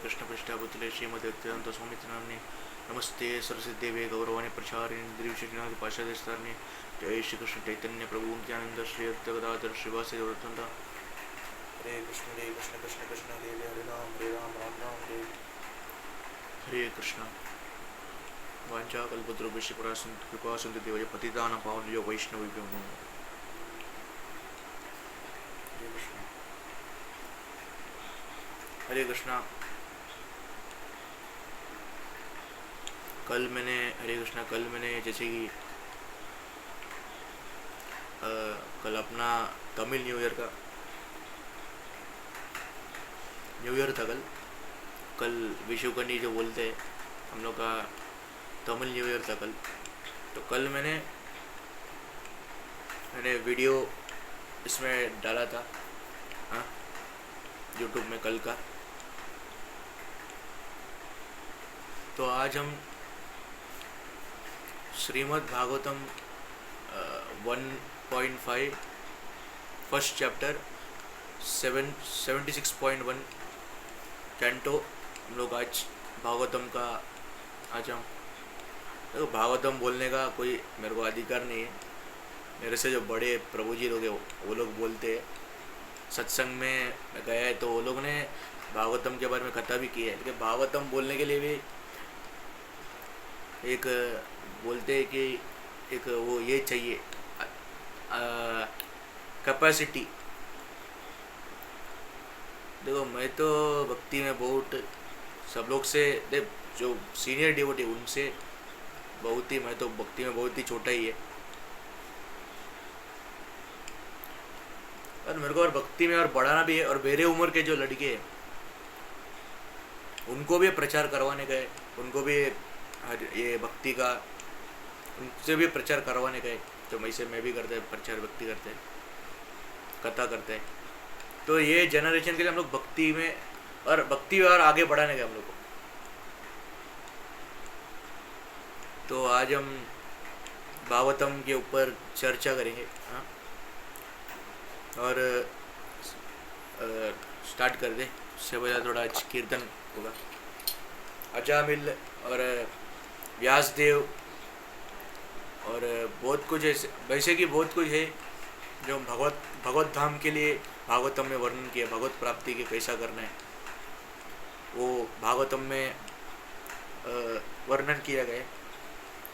कृष्ण पृष्ठापुतले श्रीमती अत्यंत स्वामी नामने नमस्ते सरस्वती देवे गौरवाणी प्रचारिणी दिव्यनाथ पाशादेस्तारणे जय श्री कृष्ण चैतन्य प्रभु नित्यानंद श्री अद्वैताचार्य श्रीवासी गौरतंदा हरे कृष्ण कृष्ण कृष्ण हरे हरे राम राम राम हरे हरे कृष्ण वांछा कल्पतरुभ्यश्च कृपा सिंधु देवस्य पतितानां पावनेभ्यो वैष्णवेभ्यो नमो हरे कृष्णा। कल मैंने जैसे कि कल अपना तमिल न्यू ईयर था। कल विशुकर्णी जो बोलते हैं हम लोग का तमिल न्यू ईयर था कल। तो कल मैंने वीडियो इसमें डाला था यूट्यूब में कल का। तो आज हम Shrimad Bhagavatam 1.5 first chapter 76.1 canto हम लोग आज भागवतम का आज हम देखो भागवतम बोलने का कोई मेरे को अधिकार नहीं है। मेरे से जो बड़े प्रभु जी लोग हैं वो लोग बोलते हैं। सत्संग में गया है तो वो लोग ने भागवतम के बारे में कथा भी की है। लेकिन भागवतम बोलने के लिए भी एक बोलते हैं कि एक वो ये चाहिए कैपेसिटी। देखो मैं तो भक्ति में बहुत सब लोग से जो सीनियर डिवोटी उनसे बहुत ही मैं तो भक्ति में बहुत ही छोटा ही है। और मेरे को और भक्ति में और बढ़ाना भी है। और मेरे उम्र के जो लड़के हैं उनको भी प्रचार करवाने का है। उनको भी ये भक्ति का उनसे भी प्रचार करवाने का है। तो मैं भी करते हैं प्रचार भक्ति करते हैं कथा करते हैं। तो ये जनरेशन के लिए हम लोग भक्ति में और आगे बढ़ाने का हम लोग को। तो आज हम भागवतम के ऊपर चर्चा करेंगे और स्टार्ट कर दे। उससे वजह थोड़ा आज कीर्तन होगा। अजामिल और व्यासदेव और बहुत कुछ ऐसे वैसे कि बहुत कुछ है जो भगवत धाम के लिए भागवतम में वर्णन किया। भगवत प्राप्ति के कैसा करना है वो भागवतम में वर्णन किया गया।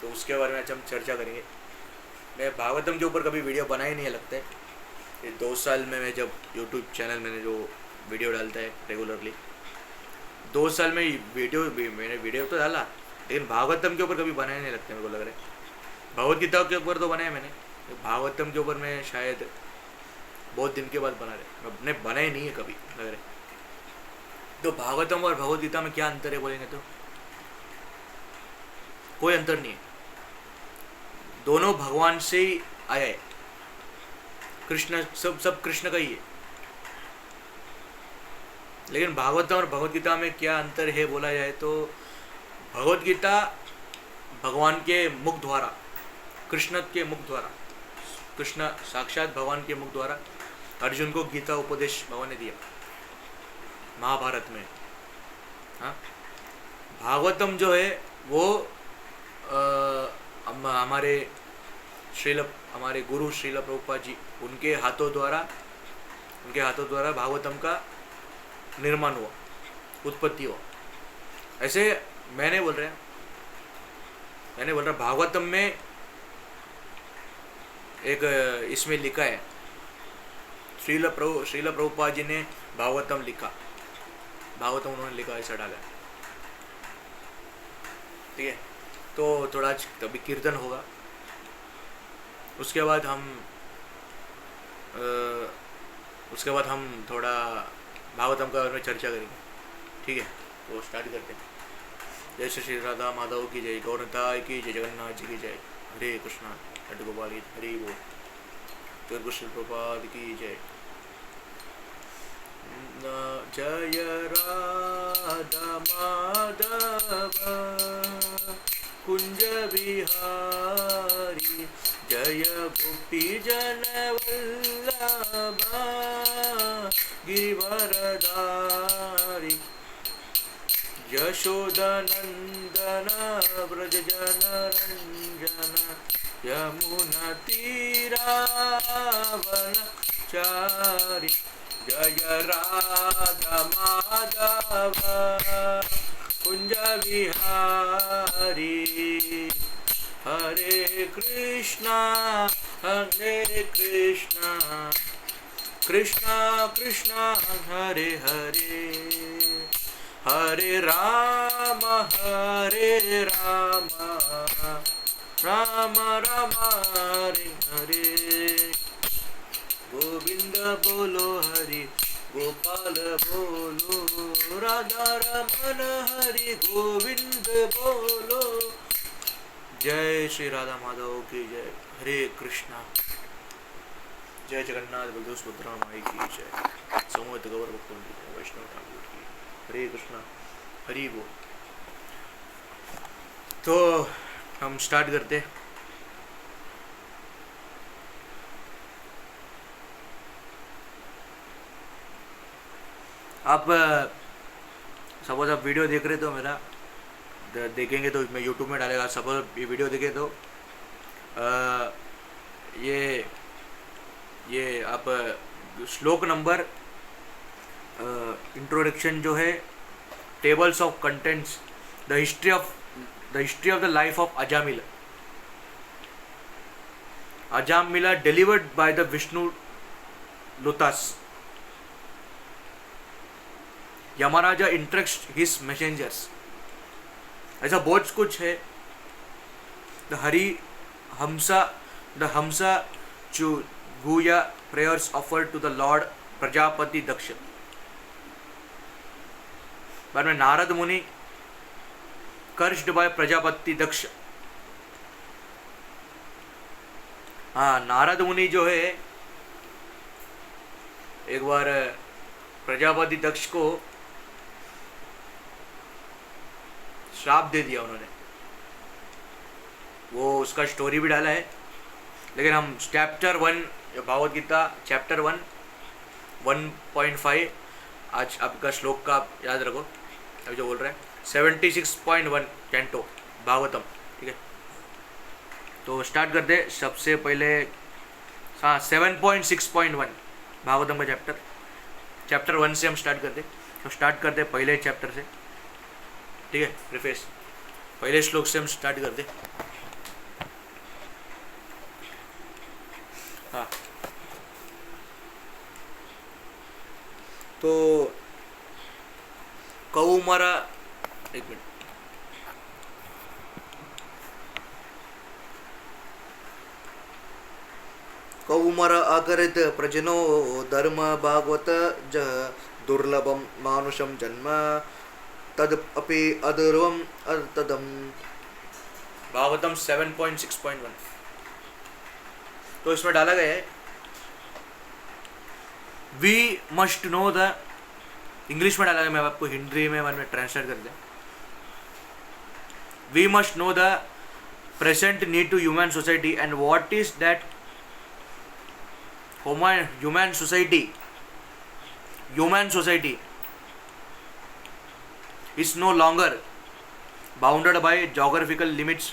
तो उसके बारे में आज हम चर्चा करेंगे। मैं भागवतम के ऊपर कभी वीडियो बनाया नहीं लगता है। ये 2 साल में मैं जब यूट्यूब चैनल मैंने जो वीडियो डालता है रेगुलरली 2 साल में मैंने वीडियो तो डाला लेकिन भागवतम के ऊपर कभी बनाया नहीं लगता। मेरे को लग रहा है भगवत गीता के ऊपर तो बनाया मैंने। भागवतम के ऊपर मैं शायद बहुत दिन के बाद बना रहे मैंने बनाया नहीं है कभी लग रहा है। तो भागवतम और भगवत गीता में क्या अंतर है बोलेंगे तो कोई अंतर नहीं है। दोनों भगवान से ही आया है। कृष्ण सब कृष्ण का ही है। लेकिन भागवतम और भगवत गीता में क्या अंतर है बोला जाए तो भगवत गीता भगवान के मुख द्वारा कृष्ण के मुख द्वारा कृष्ण साक्षात भगवान के मुख द्वारा अर्जुन को गीता उपदेश भगवान ने दिया महाभारत में। हाँ भागवतम जो है वो हमारे गुरु श्रील प्रभुपाद जी उनके हाथों द्वारा भागवतम का निर्माण हुआ उत्पत्ति हुआ। ऐसे मैंने बोल रहा भागवतम में एक इसमें लिखा है श्रील प्रभुपाद जी ने भागवतम उन्होंने लिखा ऐसा डाला है। ठीक है तो थोड़ा कभी कीर्तन होगा। उसके बाद हम थोड़ा भागवतम का बारे में चर्चा करेंगे। ठीक है तो स्टार्ट करते हैं। जय श्री राधा माधव की जय, गौरताय की जय, जगन्नाथ जी की जय। हरे कृष्णा लड्डू गोपाल की हरि बोल। जय कृष्ण प्रपाद की जय। जय राधा माधव कुंज बिहारी, जय गोपी जन वल्लभा गिरिवरधारी। यशोदनन्दन व्रजजनरञ्जन यमुनतीरावनचारि जय राधा माधव कुंज विहारी हरे कृष्णा कृष्णा कृष्णा हरे हरे हरे राम राम राम हरे हरे गोविंद बोलो हरि गोपाल बोलो राधा रमन हरि गोविंद बोलो। जय श्री राधा माधव की जय। हरे कृष्णा। जय जगन्नाथ बलदेव सुभद्रा माई की जय। समूहित गौर भक्तों की जय। वैष्णव ठाकुर की हरे कृष्णा। हरि बोल। तो हम स्टार्ट करते। आप सपोज आप वीडियो देख रहे तो मेरा देखेंगे तो मैं यूट्यूब में डालेगा। सपोज ये वीडियो देखें तो ये आप श्लोक नंबर इंट्रोडक्शन जो है tables of contents the history of the life of Ajamila delivered by the Vishnu लोतास। Yamaraja instructs his messengers. ऐसा बहुत कुछ है। द हमसा चू Guhya prayers offered to the lord Prajapati Daksha. बाद में नारद मुनि कर्स्ड बाय प्रजापति दक्ष। हाँ, नारद मुनि जो है एक बार प्रजापति दक्ष को श्राप दे दिया उन्होंने। वो उसका स्टोरी भी डाला है, लेकिन हम चैप्टर 1 भागवत गीता चैप्टर 1:5 आज आपका श्लोक का आप याद रखो। अभी जो बोल रहे हैं 76.1 कैंटो भागवतम। ठीक है, तो स्टार्ट कर दे। सबसे पहले हाँ 7.6.1 भागवतम का चैप्टर 1 से हम स्टार्ट कर दे। तो स्टार्ट कर दे पहले चैप्टर से। ठीक है, प्रिफेस पहले श्लोक से हम स्टार्ट कर दे। हाँ, तो कौमारा एक मिनट। कौमार आकरित प्रजनो धर्म भागवत ज दुर्लभम मानुषम जन्म तद अपि अदुर्वम अतदम। भागवतम 7.6.1। तो इसमें डाला गया है we must know the, English में डाला गया, मैं आपको हिंदी में ट्रांसलेट कर दिया। We must know the present need to human society and what is that human society is no longer bounded by geographical limits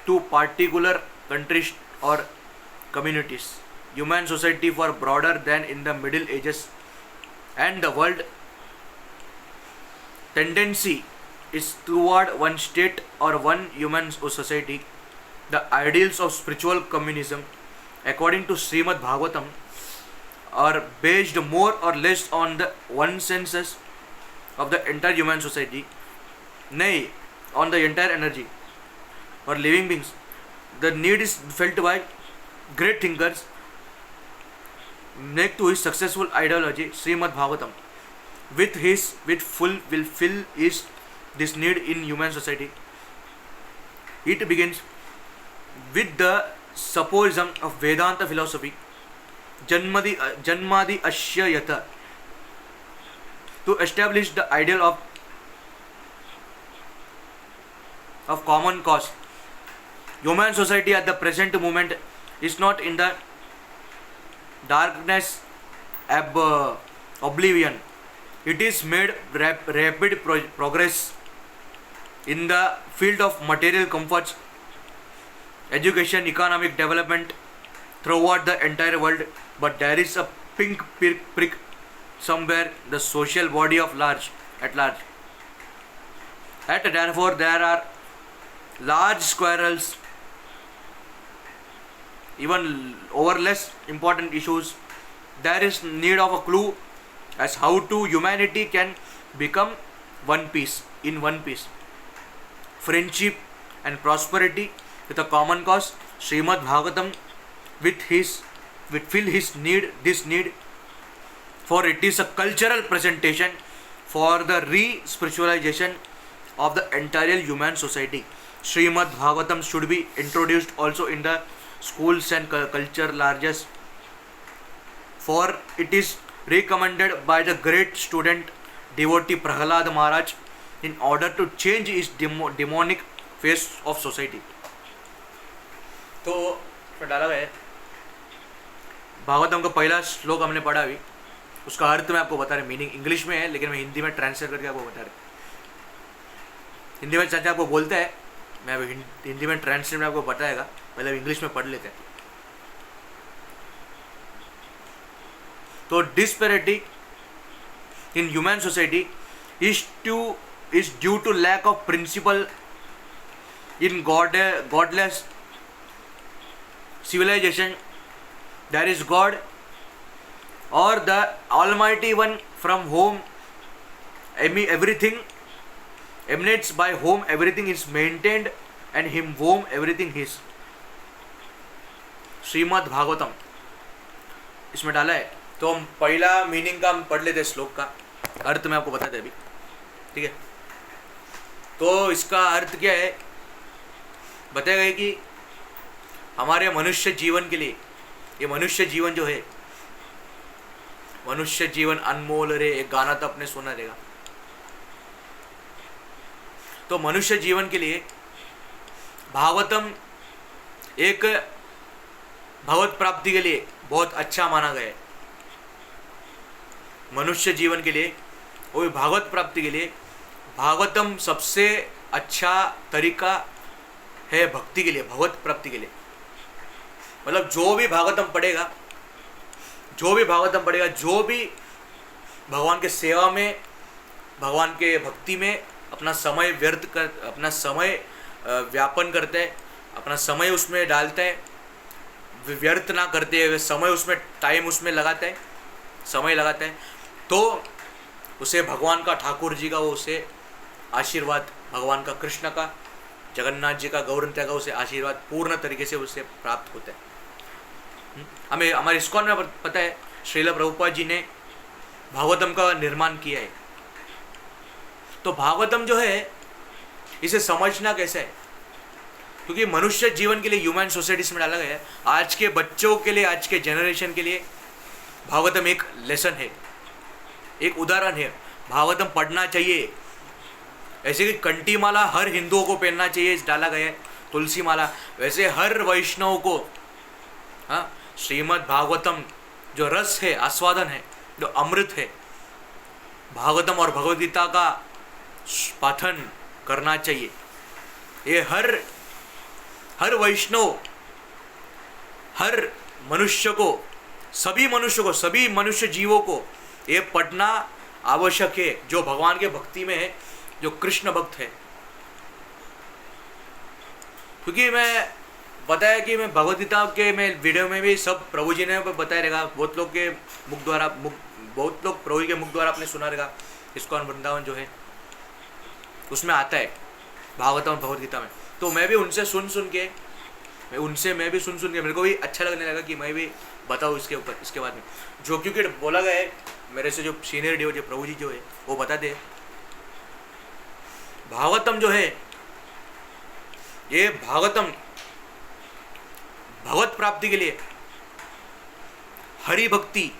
to particular countries or communities. Human society was broader than in the Middle Ages, and the world tendency is toward one state or one human society. The ideals of spiritual communism, according to Srimad Bhagavatam, are based more or less on the one census of the entire human society, nay, on the entire energy or living beings. The need is felt by great thinkers make to his successful ideology Srimad Bhagavatam with full will fill is this need in human society. It begins with the supposition of Vedanta philosophy, Janmadi Ashya Yata, to establish the ideal of common cause. Human society at the present moment is not in the darkness oblivion. It is made rapid progress in the field of material comforts, education, economic development throughout the entire world, but there is a pink prick somewhere, the social body of at large. Therefore, there are large squirrels, even over less important issues. There is need of a clue as how to humanity can become one piece, in one piece. Friendship and prosperity with a common cause. Srimad Bhagavatam with fill this need, for it is a cultural presentation for the re-spiritualization of the entire human society. Srimad Bhagavatam should be introduced also in the schools and culture largest, for it is recommended by the great student devotee Prahlad Maharaj in order to change his demonic face of society. तो डाला गया भागवतम का पहला श्लोक हमने पढ़ा अभी, उसका अर्थ मैं आपको बता रहा, मीनिंग इंग्लिश में है लेकिन मैं हिंदी में ट्रांसलेट करके आपको बता रहा। हिंदी में चाचा आपको बोलता है, मैं हिंदी में ट्रांसलेट में आपको बताएगा, पहले इंग्लिश में पढ़ लेते हैं। तो disparity in human society is due to lack of principle in godless civilization. There is God or the Almighty One from whom everything emanates, by whom everything is maintained and him whom everything is. Shrimad Bhagavatam इसमें डाला है। तो हम पहला meaning का हम पढ़ लेते हैं, श्लोक का अर्थ मैं आपको बताते अभी, ठीक है। तो इसका अर्थ क्या है बताया गया कि हमारे मनुष्य जीवन के लिए, ये मनुष्य जीवन जो है, मनुष्य जीवन अनमोल रे, एक गाना तो आपने सुना रहेगा। तो मनुष्य जीवन के लिए भागवतम एक भगवत प्राप्ति के लिए बहुत अच्छा माना गया है। मनुष्य जीवन के लिए और भागवत प्राप्ति के लिए भागवतम सबसे अच्छा तरीका है भक्ति के लिए, भगवत प्राप्ति के लिए। मतलब जो भी भागवतम पढ़ेगा, जो भी भगवान के सेवा में, भगवान के भक्ति में अपना समय अपना समय व्यापन करते हैं, अपना समय उसमें डालते हैं, व्यर्थ ना करते हुए समय उसमें टाइम उसमें लगाते हैं, समय लगाते हैं, तो उसे भगवान का, ठाकुर जी का वो उसे आशीर्वाद, भगवान का, कृष्ण का, जगन्नाथ जी का, गौरंत्या का उसे आशीर्वाद पूर्ण तरीके से उससे प्राप्त होता है। हमें हमारे इस्कॉन में पता है श्रील प्रभुपाद जी ने भागवतम का निर्माण किया है। तो भागवतम जो है इसे समझना कैसे है, क्योंकि मनुष्य जीवन के लिए ह्यूमन सोसाइटीज में डाला गया है। आज के बच्चों के लिए, आज के जनरेशन के लिए भागवतम एक लेसन है, एक उदाहरण है। भागवतम पढ़ना चाहिए, ऐसे कि कंठी माला हर हिंदुओं को पहनना चाहिए, डाला गया है। तुलसी माला, वैसे हर वैष्णव को, हाँ, श्रीमद् भागवतम जो रस है, आस्वादन है, जो अमृत है, भागवतम और भगवद गीता का पाठन करना चाहिए। ये हर वैष्णव, हर मनुष्य को, सभी मनुष्य जीवों को ये पढ़ना आवश्यक है, जो भगवान के भक्ति में है, जो कृष्ण भक्त है। क्योंकि मैं बताया कि मैं भगवद गीता के मैं वीडियो में भी सब प्रभु जी ने बताया रहेगा, बहुत लोग प्रभु जी के मुख द्वारा आपने सुना रहेगा। इस्कॉन वृंदावन जो है उसमें आता है भागवतम भगवद गीता में। तो मैं भी उनसे सुन के मेरे को भी अच्छा लगने लगा कि मैं भी बताऊँ इसके ऊपर, इसके बाद में जो, क्योंकि बोला गया है मेरे से जो सीनियर डिवो जो प्रभु जी जो है वो बताते हैं, भागवतम जो है ये भागवतम भगवत प्राप्ति के लिए, हरि भक्ति,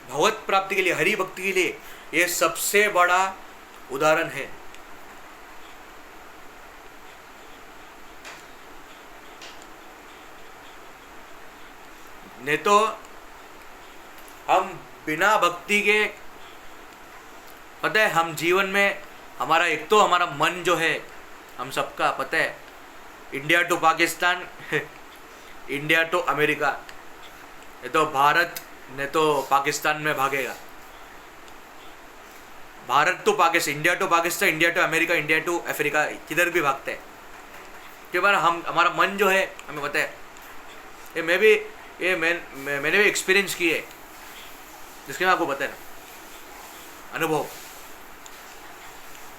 भगवत प्राप्ति के लिए, हरि भक्ति के लिए ये सबसे बड़ा उदाहरण है। नहीं तो हम बिना भक्ति के, पता है, हम जीवन में हमारा एक तो हमारा मन जो है हम सबका पता है, India to Pakistan India to America, ये तो भारत ने तो पाकिस्तान में भागेगा। Bharat to Pakistan, India to Pakistan, India to America, India to Africa, किधर भी भागते हैं। क्योंकि हमारा मन जो है, हमें पता है, ये मैंने भी एक्सपीरियंस की है, जिसके में आपको पता है ना, अनुभव।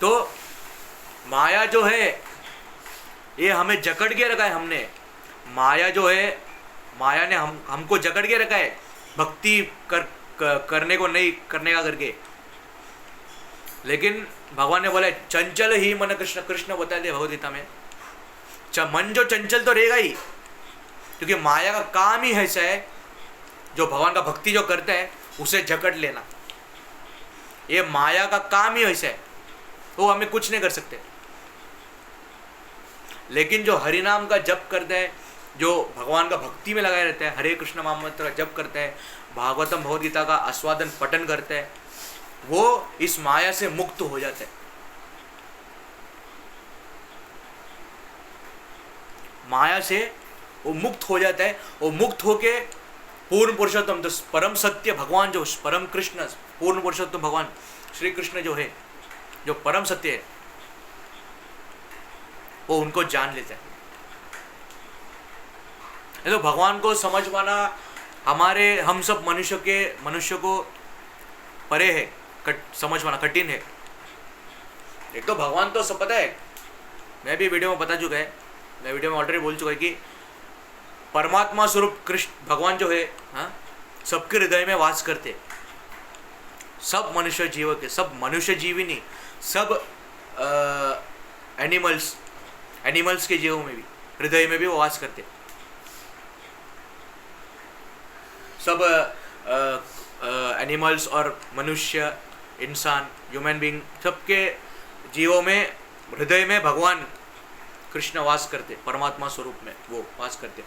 तो माया जो है ये हमें जकड़ के रखा है। हमने माया जो है, माया ने हमको जकड़ के रखा है, भक्ति करने को नहीं करने का करके। लेकिन भगवान ने बोला चंचल ही मन कृष्ण, कृष्ण बताते हैं भगवद गीता में, मन जो चंचल तो रहेगा ही, क्योंकि माया का काम ही ऐसा है, जो भगवान का भक्ति जो करता है उसे जकड़ लेना। ये माया का काम ही ऐसा है, तो हमें कुछ नहीं कर सकते। लेकिन जो हरिनाम का जप करते हैं, जो भगवान का भक्ति में लगाए रहते हैं, हरे कृष्ण महामंत्र का जप करते हैं, भागवतम भगवद गीता का आस्वादन पठन करते हैं, वो इस माया से मुक्त हो जाते हैं। माया से वो मुक्त हो जाता है। वो मुक्त होके पूर्ण पुरुषोत्तम, तो परम सत्य भगवान, जो परम कृष्ण, पूर्ण पुरुषोत्तम भगवान श्री कृष्ण जो है, जो परम सत्य है, वो उनको जान लेते हैं। तो भगवान को समझ पाना हम सब मनुष्य को परे है, समझ पाना कठिन है। एक तो भगवान तो सब पता है, मैं भी वीडियो में बता चुका है, मैं वीडियो में ऑलरेडी बोल चुका है कि परमात्मा स्वरूप कृष्ण भगवान जो है, हाँ, सबके हृदय में वास करते, सब मनुष्य जीव के, सब मनुष्य जीवी नहीं, सब एनिमल्स के जीवों में भी, हृदय में भी वो वास करते। सब एनिमल्स और मनुष्य, इंसान, ह्यूमन बीइंग, सबके जीवों में, हृदय में भगवान कृष्ण वास करते, परमात्मा स्वरूप में वो वास करते।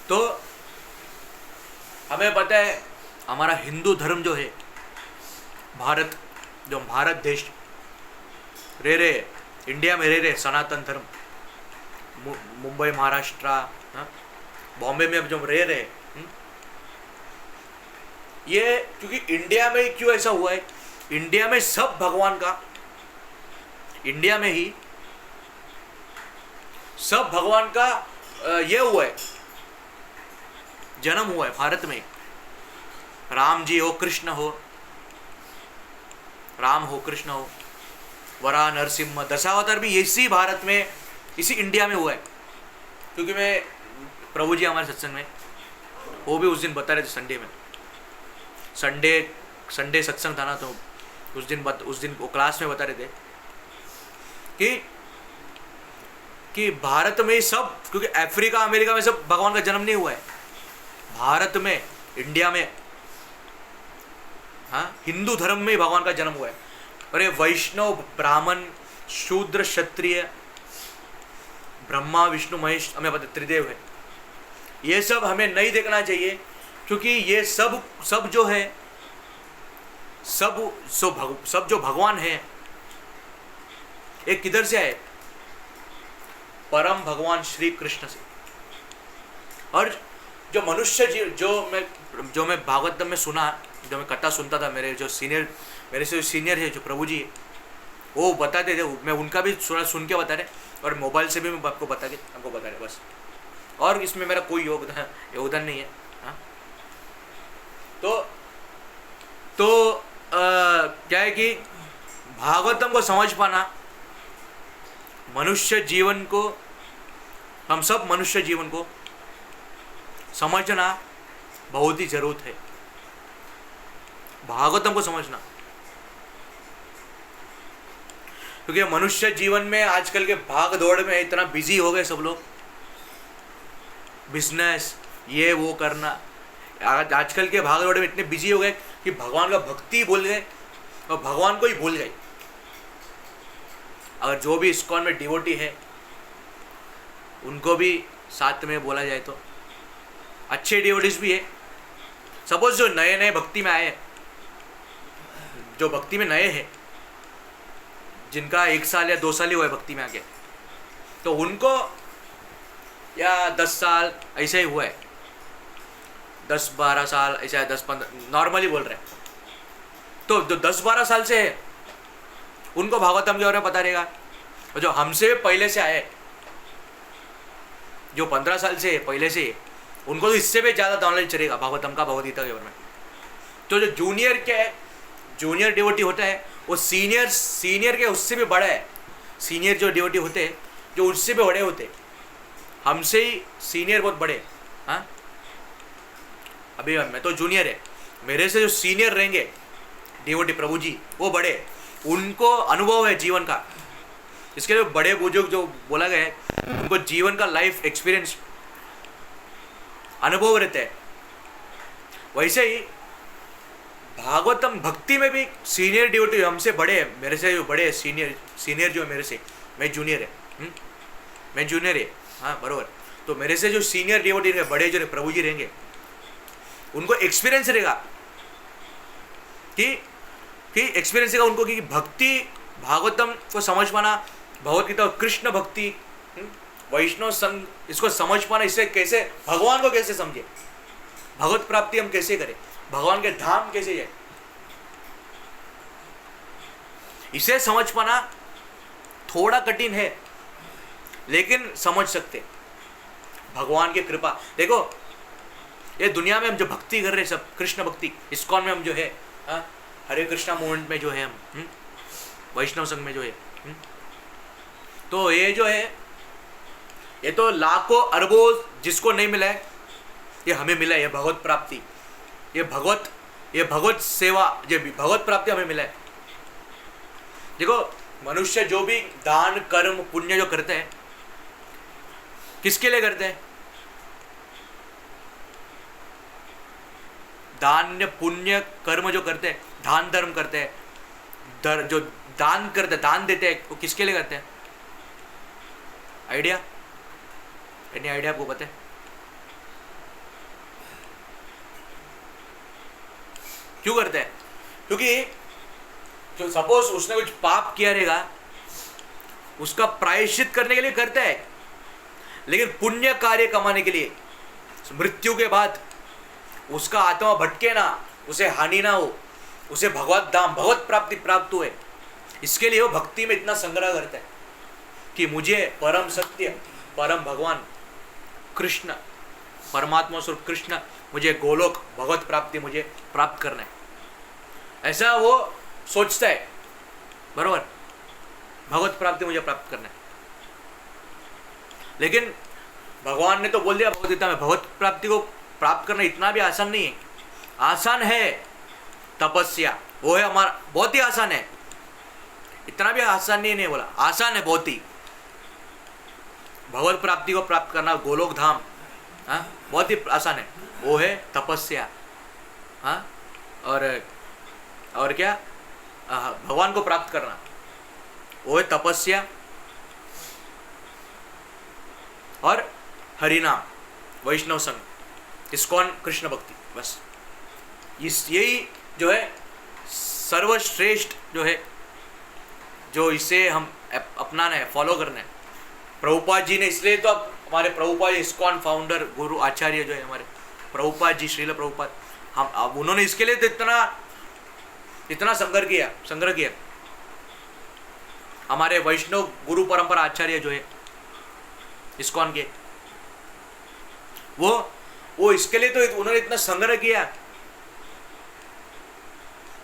तो हमें पता है, हमारा हिंदू धर्म जो है, भारत देश रह रहे, इंडिया में रह रहे सनातन धर्म, मुंबई, महाराष्ट्र, बॉम्बे में अब जो रह रहे, ये क्योंकि इंडिया में क्यों ऐसा हुआ है, इंडिया में सब भगवान का, इंडिया में ही सब भगवान का ये हुआ है, जन्म हुआ है भारत में। राम जी हो, कृष्ण हो, राम हो, कृष्ण हो, वराह, नरसिम्हा, दशावतार भी इसी भारत में, इसी इंडिया में हुआ है। क्योंकि मैं, प्रभु जी हमारे सत्संग में, वो भी उस दिन बता रहे थे, संडे सत्संग था ना, तो उस दिन वो क्लास में बता रहे थे कि भारत में सब, क्योंकि अफ्रीका, अमेरिका में सब भगवान का जन्म नहीं हुआ है, भारत में, इंडिया में, हाँ, हिंदू धर्म में भगवान का जन्म हुआ है। और ये वैष्णव, ब्राह्मण, शूद्र, क्षत्रिय, ब्रह्मा, विष्णु, महेश, हमें पता त्रिदेव है। ये सब हमें नहीं देखना चाहिए, क्योंकि ये सब जो है, सब जो भगवान है, ये किधर से आए? परम भगवान श्री कृष्ण से। और जो मनुष्य जीव, जो मैं भागवतम में सुना, जो मैं कथा सुनता था, मेरे से सीनियर है, जो प्रभु जी है, वो बताते थे, मैं उनका भी सुन के बता रहे, और मोबाइल से भी मैं आपको बता रहे बस। और इसमें मेरा कोई योगदान नहीं है, हाँ। तो क्या है कि भागवतम को समझ पाना, मनुष्य जीवन को, हम सब मनुष्य जीवन को समझना बहुत ही जरूरत है, भागवतम को समझना। क्योंकि मनुष्य जीवन में आजकल के भाग दौड़ में इतना बिजी हो गए सब लोग, बिजनेस, ये वो करना, आजकल के भाग दौड़ में इतने बिजी हो गए कि भगवान का भक्ति भूल गए और भगवान को ही भूल गए। अगर जो भी इस्कॉन में डिवोटी है, उनको भी साथ में बोला जाए तो, अच्छे डिवोटीज भी है। सपोज जो नए भक्ति में आए, जो भक्ति में नए हैं, जिनका 1 साल या 2 साल ही हुआ है भक्ति में आके, तो उनको या 10 साल ऐसे ही हुआ है, 10-12 साल ऐसा है, 10-15 नॉर्मली बोल रहे हैं। तो जो 10-12 साल से है उनको भागवतम के बारे में पता रहेगा, और जो हमसे पहले से आए, जो 15 साल से पहले से, उनको तो इससे भी ज़्यादा नॉलेज रहेगा भागवतम का, भगवद गीता के बारे में। तो जो जूनियर क्या है, जूनियर डिवोटी होता है, वो सीनियर के उससे भी बड़ा है। सीनियर जो डिवोटी होते हैं, जो उससे भी बड़े होते, हमसे ही सीनियर बहुत बड़े। हाँ, अभी मैं तो जूनियर है, मेरे से जो सीनियर रहेंगे डिवोटी प्रभु जी, वो बड़े, उनको अनुभव है जीवन का। इसके लिए बड़े बुजुर्ग जो बोला गया है, उनको जीवन का लाइफ एक्सपीरियंस अनुभव रहते हैं। वैसे ही भागवतम भक्ति में भी सीनियर डिवोटी हमसे बड़े हैं, मेरे से जो बड़े हैं, सीनियर जो है मेरे से, मैं जूनियर है, मैं जूनियर है, हाँ बरोबर। तो मेरे से जो सीनियर डिवोटी है, बड़े जो प्रभु जी रहेंगे, उनको एक्सपीरियंस रहेगा कि एक्सपीरियंस रहेगा उनको कि भक्ति, भागवतम को समझ पाना, भगवद गीता, कृष्ण भक्ति, वैष्णव संघ, इसको समझ पाना, इससे कैसे भगवान को कैसे समझे, भगवत प्राप्ति हम कैसे करें, भगवान के धाम कैसे जाए, इसे समझ पाना थोड़ा कठिन है, लेकिन समझ सकते भगवान की कृपा। देखो ये दुनिया में हम जो भक्ति कर रहे हैं सब, कृष्ण भक्ति, इस्कॉन में हम जो है, हरे कृष्णा मूवमेंट में जो है हम, वैष्णव संघ में जो है, तो ये जो है, ये तो लाखों अरबों जिसको नहीं मिला है, ये हमें मिला है, ये भगवत प्राप्ति, ये भगवत सेवा, ये भगवत प्राप्ति हमें मिला है। देखो मनुष्य जो भी दान कर्म पुण्य जो करते हैं, किसके लिए करते हैं? दान पुण्य कर्म जो करते हैं, दान धर्म करते हैं, जो दान करते, दान देते हैं, वो किसके लिए करते हैं? आइडिया? एनी आइडिया आपको पता है? क्यों करते हैं? क्योंकि जो सपोज उसने कुछ पाप किया रहेगा, उसका प्रायश्चित करने के लिए करता है, लेकिन पुण्य कार्य कमाने के लिए, मृत्यु के बाद उसका आत्मा भटके ना, उसे हानि ना हो, उसे भगवत धाम, भगवत प्राप्ति प्राप्त हुए, इसके लिए वो भक्ति में इतना संग्रह करता है कि मुझे परम सत्य, परम भगवान कृष्ण, परमात्मा स्वरूप कृष्ण, मुझे गोलोक भगवत प्राप्ति मुझे प्राप्त करना है, ऐसा वो सोचता है, बरोबर, भगवत प्राप्ति मुझे प्राप्त करना है। लेकिन भगवान ने तो बोल दिया भगवद गीता में, भगवत प्राप्ति को प्राप्त करना इतना भी आसान नहीं है। आसान है तपस्या, वो है हमारा, बहुत ही आसान है, इतना भी आसान नहीं बोला, आसान है बहुत ही। भगवत प्राप्ति को प्राप्त करना, गोलोक धाम, हाँ बहुत ही आसान है, वो है तपस्या। हाँ, और क्या, भगवान को प्राप्त करना, वो है तपस्या और हरिनाम, वैष्णव संघ, इस्कॉन कृष्ण भक्ति, बस यही जो है सर्वश्रेष्ठ जो है, जो इसे हम अपनाना है, फॉलो करना है। प्रभुपाद जी ने, इसलिए तो अब हमारे प्रभुपाद इस्कॉन फाउंडर गुरु आचार्य जो है हमारे प्रभुपाद जी, श्रील प्रभुपाद, हम अब उन्होंने इसके लिए तो इतना संग्रह किया। हमारे वैष्णव गुरु परंपरा आचार्य जो है इस्कॉन के, वो इसके लिए तो उन्होंने इतना संग्रह किया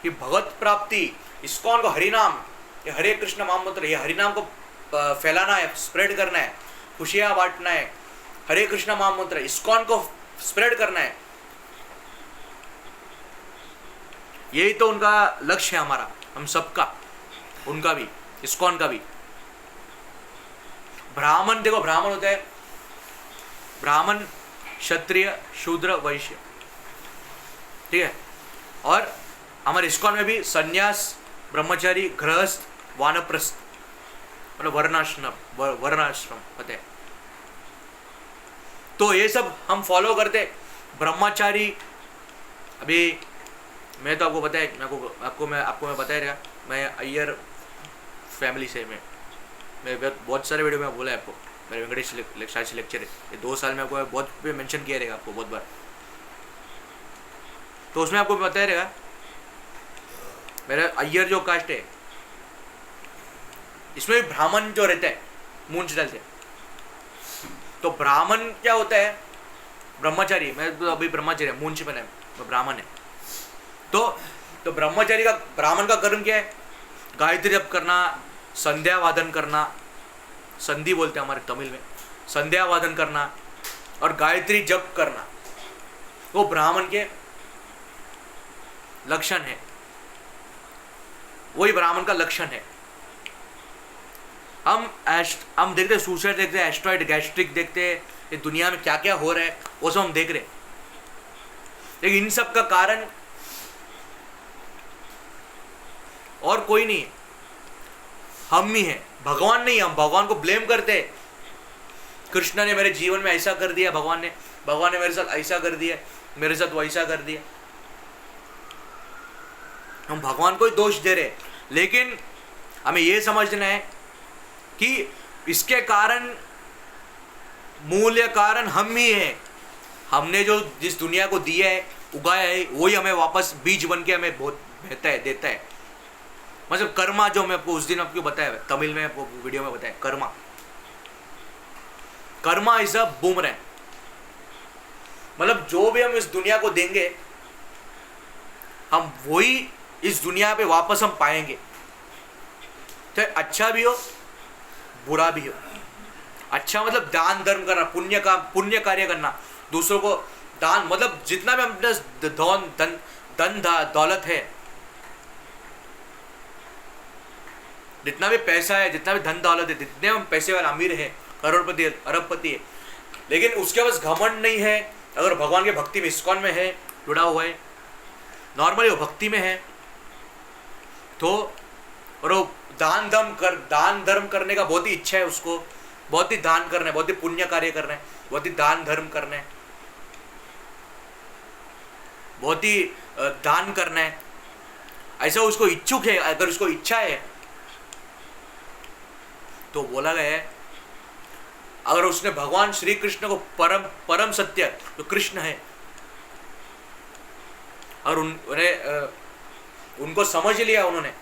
कि भगवत प्राप्ति, इस्कॉन को हरिनाम, ये हरे कृष्ण महामंत्र, ये हरिनाम को फैलाना है, स्प्रेड करना है, खुशियां बांटना है, हरे कृष्ण महामंत्र, इस्कॉन को स्प्रेड करना है, यही तो उनका लक्ष्य है, हमारा, हम सबका, उनका भी, इस्कॉन का भी। ब्राह्मण, देखो ब्राह्मण होता है ब्राह्मण, क्षत्रिय, शूद्र, वैश्य, ठीक है, और हमारे इस्कॉन में भी सन्यास, ब्रह्मचारी, गृहस्थ, वानप्रस्थ, मतलब वर्णाश्रम होते हैं। तो ये सब हम फॉलो करते। ब्रह्मचारी, अभी मैं तो आपको बताया, आपको मैं बताया रहा, मैं अय्यर फैमिली से मैं बहुत सारे वीडियो में बोला है आपको, मेरे वेंकटेश शास्त्री लेक्चर है, ये 2 साल में आपको बहुत पे मेंशन किया रहेगा आपको बहुत बार, तो उसमें आपको बताया रहेगा। मेरा अय्यर जो कास्ट है इसमें भी ब्राह्मण जो रहता है मूंछ डालते हैं, तो ब्राह्मण क्या होता है, ब्रह्मचारी, मैं तो अभी ब्रह्मचारी है, मूंछ बना है, ब्राह्मण है। तो ब्रह्मचारी का, ब्राह्मण का कर्म क्या है, गायत्री जप करना, संध्या वादन करना, संधि बोलते हैं हमारे तमिल में, संध्या वादन करना और गायत्री जप करना, वो ब्राह्मण के लक्षण है, वही ब्राह्मण का लक्षण है। हम देखते हैं, सुसाइड देखते हैं, एस्ट्रॉइड, गैस्ट्रिक देखते हैं, ये दुनिया में क्या क्या हो रहा है वो सब हम देख रहे हैं, लेकिन इन सब का कारण और कोई नहीं है, हम ही है, भगवान नहीं। हम भगवान को ब्लेम करते हैं, कृष्ण ने मेरे जीवन में ऐसा कर दिया, भगवान ने मेरे साथ ऐसा कर दिया, मेरे साथ वैसा कर दिया, हम भगवान को ही दोष दे रहे। लेकिन हमें यह समझना है कि इसके कारण, मूल्य कारण हम ही है। हमने जो जिस दुनिया को दिया है, उगाया है, वही हमें वापस बीज बन के हमें बहुत देता है। मतलब कर्मा, जो मैं आपको उस दिन आपको बताया, तमिल में आपको वीडियो में बताया, कर्मा इज अ बूमरैंग। मतलब जो भी हम इस दुनिया को देंगे, हम वही इस दुनिया पे वापस हम पाएंगे, चाहे अच्छा भी हो बुरा भी हो। अच्छा मतलब दान धर्म करना, पुण्य कार्य करना, दूसरों को दान, मतलब जितना भी अपने धन दौलत है, जितना भी पैसा है, जितना भी धन दौलत है, जितने हम पैसे वाले अमीर है, करोड़पति है, अरबपति है, लेकिन उसके पास घमंड नहीं है। अगर भगवान के भक्ति में, इस्कॉन में है, जुड़ा हुआ है, नॉर्मली वो भक्ति में है, तो और वो दान धर्म करने का बहुत ही इच्छा है उसको, बहुत ही दान करना है, बहुत ही पुण्य कार्य करना है, बहुत ही दान धर्म करना है, बहुत ही दान करना है, ऐसा उसको इच्छुक है। अगर उसको इच्छा है तो बोला गया है, अगर उसने भगवान श्री कृष्ण को परम सत्य जो कृष्ण है, और उनको समझ लिया उन्होंने,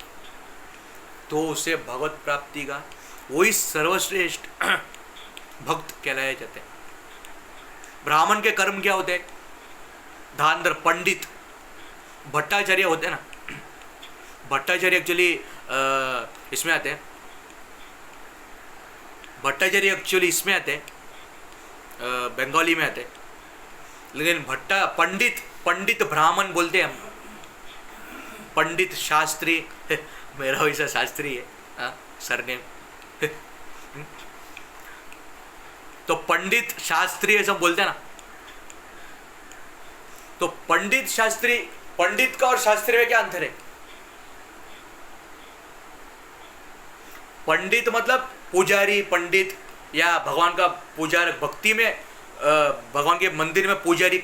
तो उसे भगवत प्राप्ति का वही सर्वश्रेष्ठ भक्त कहलाए जाते हैं। ब्राह्मण के कर्म क्या होते हैं, दान धर्म। पंडित, भट्टाचार्य होते हैं ना, भट्टाचार्य एक्चुअली इसमें आते हैं, भट्टाचार्य एक्चुअली इसमें आते हैं, बंगाली में आते हैं, लेकिन पंडित ब्राह्मण बोलते हैं हम। पंडित शास्त्री, मेरा वैसा शास्त्री है सरनेम, तो पंडित शास्त्री ऐसा बोलते हैं ना, तो पंडित शास्त्री, पंडित का और शास्त्री में क्या अंतर है? पंडित मतलब पुजारी, पंडित या भगवान का पुजारी, भक्ति में भगवान के मंदिर में पुजारी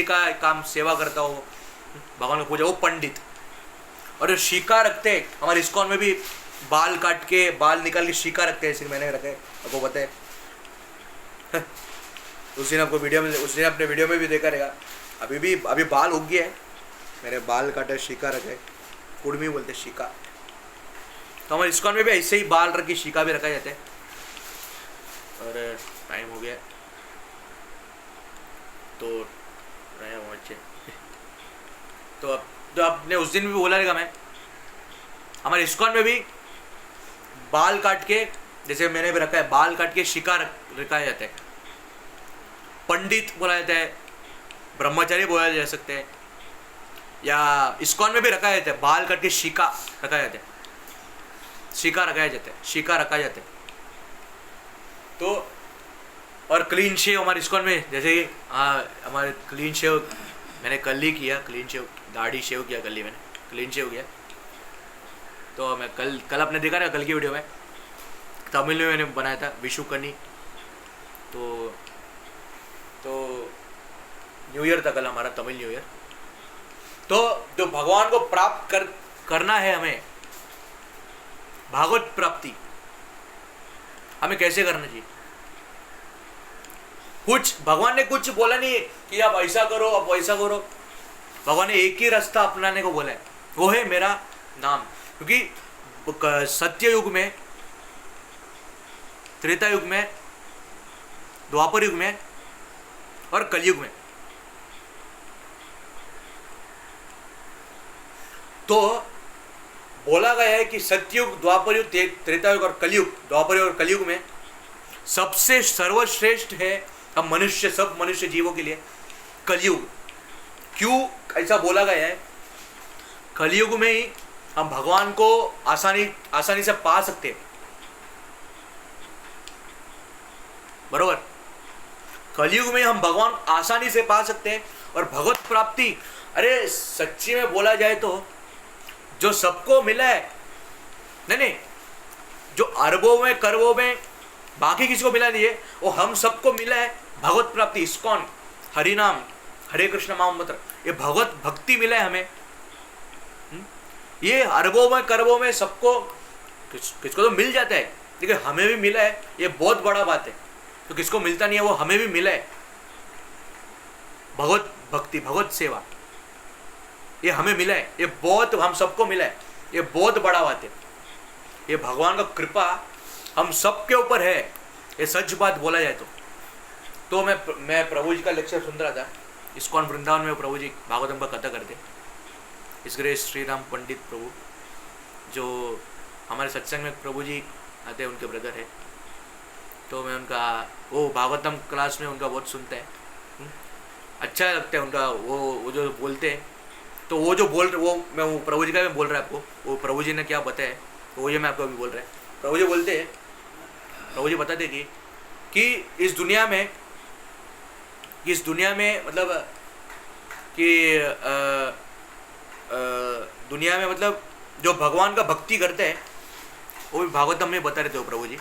का काम सेवा करता हो, भगवान का पूजा, वो पंडित। और जो शीका रखते हैं, हमारे इस्कॉन में भी बाल काट के, बाल निकाल के शीका रखते हैं, मैंने रखे, आपको पता है। उस दिन आपको वीडियो में, उस दिन अपने वीडियो में भी देखा रहेगा। अभी बाल उग गया है, मेरे बाल काटे, शीका रखे, कुड़मी बोलते शीका। तो हमारे इस्कॉन में भी ऐसे ही बाल रख के शीका भी रखा जाता है। और टाइम हो गया तो रहे वो अच्छे। तो आपने उस दिन भी बोला रहेगा, मैं हमारे इस्कॉन में भी बाल काट के, जैसे मैंने भी रखा है, बाल काट के शीका रखाया जाता है। पंडित बोला जाता है, ब्रह्मचारी बोला जा सकते हैं, या इस्कॉन में भी रखा जाता है, बाल काट के शीका रखाया जाता है, शीका रखाया जाता है, शीका रखा जाता है। तो और क्लीन शेव हमारे इस्कॉन में, जैसे कि हमारे क्लीन शेव मैंने कल ही किया, क्लीन शेव, दाढ़ी शेव किया कल ही मैंने, क्लीन शेव किया। तो मैं कल आपने देखा ना, कल की वीडियो में तमिल में मैंने बनाया था विशु कनी। तो न्यू ईयर था कल हमारा, तमिल न्यू ईयर। तो जो भगवान को प्राप्त करना है हमें, भागवत प्राप्ति हमें कैसे करना चाहिए। कुछ भगवान ने कुछ बोला नहीं कि आप ऐसा करो आप वैसा करो। भगवान ने एक ही रास्ता अपनाने को बोला है, वो है मेरा नाम। क्योंकि सत्य युग में, त्रेता युग में, द्वापर युग में और कलयुग में तो बोला गया है कि सत्ययुग, द्वापर युग, त्रेता युग और कलयुग, द्वापर युग और कलयुग में सबसे सर्वश्रेष्ठ है हम मनुष्य, सब मनुष्य जीवों के लिए कलयुग। क्यों ऐसा बोला गया है? कलयुग में ही हम भगवान को आसानी से पा सकते हैं। बरोबर, कलयुग में हम भगवान आसानी से पा सकते हैं। और भगवत प्राप्ति, अरे सच्ची में बोला जाए तो जो सबको मिला है, नहीं, जो अरबों में करबों में बाकी किसी को मिला नहीं है, वो हम सबको मिला है भगवत प्राप्ति। इस्कॉन, हरि नाम, हरे कृष्ण महामंत्र, ये भगवत भक्ति मिला है हमें। ये अरबों में करबों में सबको किसको तो मिल जाता है, लेकिन हमें भी मिला है, ये बहुत बड़ा बात है। तो किसको मिलता नहीं है वो हमें भी मिला है। भगवत भक्ति, भगवत सेवा, ये हमें मिला है, ये बहुत हम सबको मिला है, ये बहुत बड़ा बात है। ये भगवान का कृपा हम सबके ऊपर है, ये सच बात बोला जाए तो मैं प्रभु जी का लेक्चर सुन रहा था इस्कॉन वृंदावन में। प्रभु जी भागवतम का कथा करते, इस ग्रेस श्री राम पंडित प्रभु, जो हमारे सत्संग में प्रभु जी आते हैं, उनके ब्रदर है। तो मैं उनका वो भागवतम क्लास में उनका बहुत सुनता है, अच्छा लगता है उनका वो जो बोलते हैं। तो वो जो बोल रहे, वो प्रभु जी का मैं बोल रहा है आपको, वो प्रभु जी ने क्या बताया तो वो ये मैं आपको अभी बोल रहा है। प्रभु जी बोलते हैं, प्रभु जी बताते कि इस दुनिया में मतलब कि दुनिया में मतलब जो भगवान का भक्ति करते हैं, वो भी भागवतम में बता रहे थे वो प्रभु जी।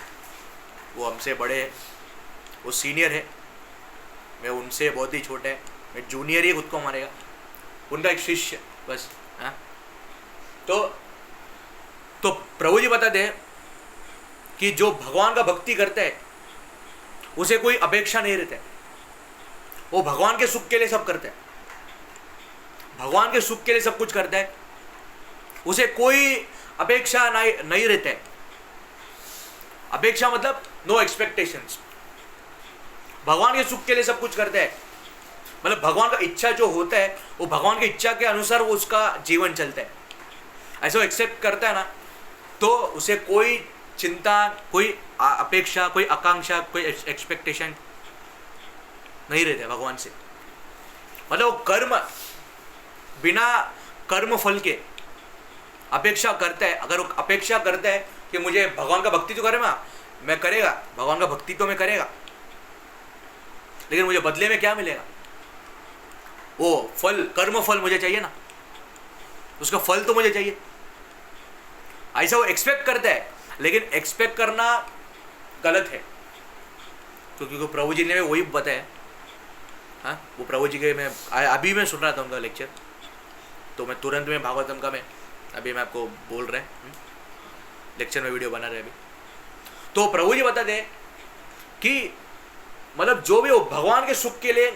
वो हमसे बड़े हैं, वो सीनियर है, मैं उनसे बहुत ही छोटा है, मैं जूनियर ही खुद को मानेगा, उनका एक शिष्य बस। हाँ, तो प्रभु जी बताते हैं कि जो भगवान का भक्ति करता है उसे कोई अपेक्षा नहीं रहता है, वो भगवान के सुख के लिए सब करता है, भगवान के सुख के लिए सब कुछ करता है, उसे कोई अपेक्षा नहीं रहता है। अपेक्षा मतलब नो एक्सपेक्टेशंस। भगवान के सुख के लिए सब कुछ करता है, मतलब भगवान का इच्छा जो होता है वो भगवान की इच्छा के अनुसार वो उसका जीवन चलता है। ऐसा वो एक्सेप्ट करता है ना, तो उसे कोई चिंता, कोई अपेक्षा, कोई आकांक्षा, कोई एक्सपेक्टेशन नहीं रहता है भगवान से। मतलब वो कर्म, बिना कर्म फल के अपेक्षा करता है। अगर वो अपेक्षा करता है कि मुझे भगवान का भक्ति तो करेगा, मैं करेगा, भगवान का भक्ति तो मैं करेगा, लेकिन मुझे बदले में क्या मिलेगा? वो फल, कर्म फल मुझे चाहिए ना, उसका फल तो मुझे चाहिए। ऐसा वो एक्सपेक्ट करता है, लेकिन एक्सपेक्ट करना गलत है, क्योंकि प्रभु जी ने वही बताया। हाँ, वो प्रभु जी के अभी मैं सुन रहा था उनका लेक्चर, तो मैं तुरंत में भागवतम का मैं आपको बोल रहे हैं, लेक्चर में वीडियो बना रहे अभी। तो प्रभु जी बताते हैं कि मतलब जो भी वो भगवान के सुख के लिए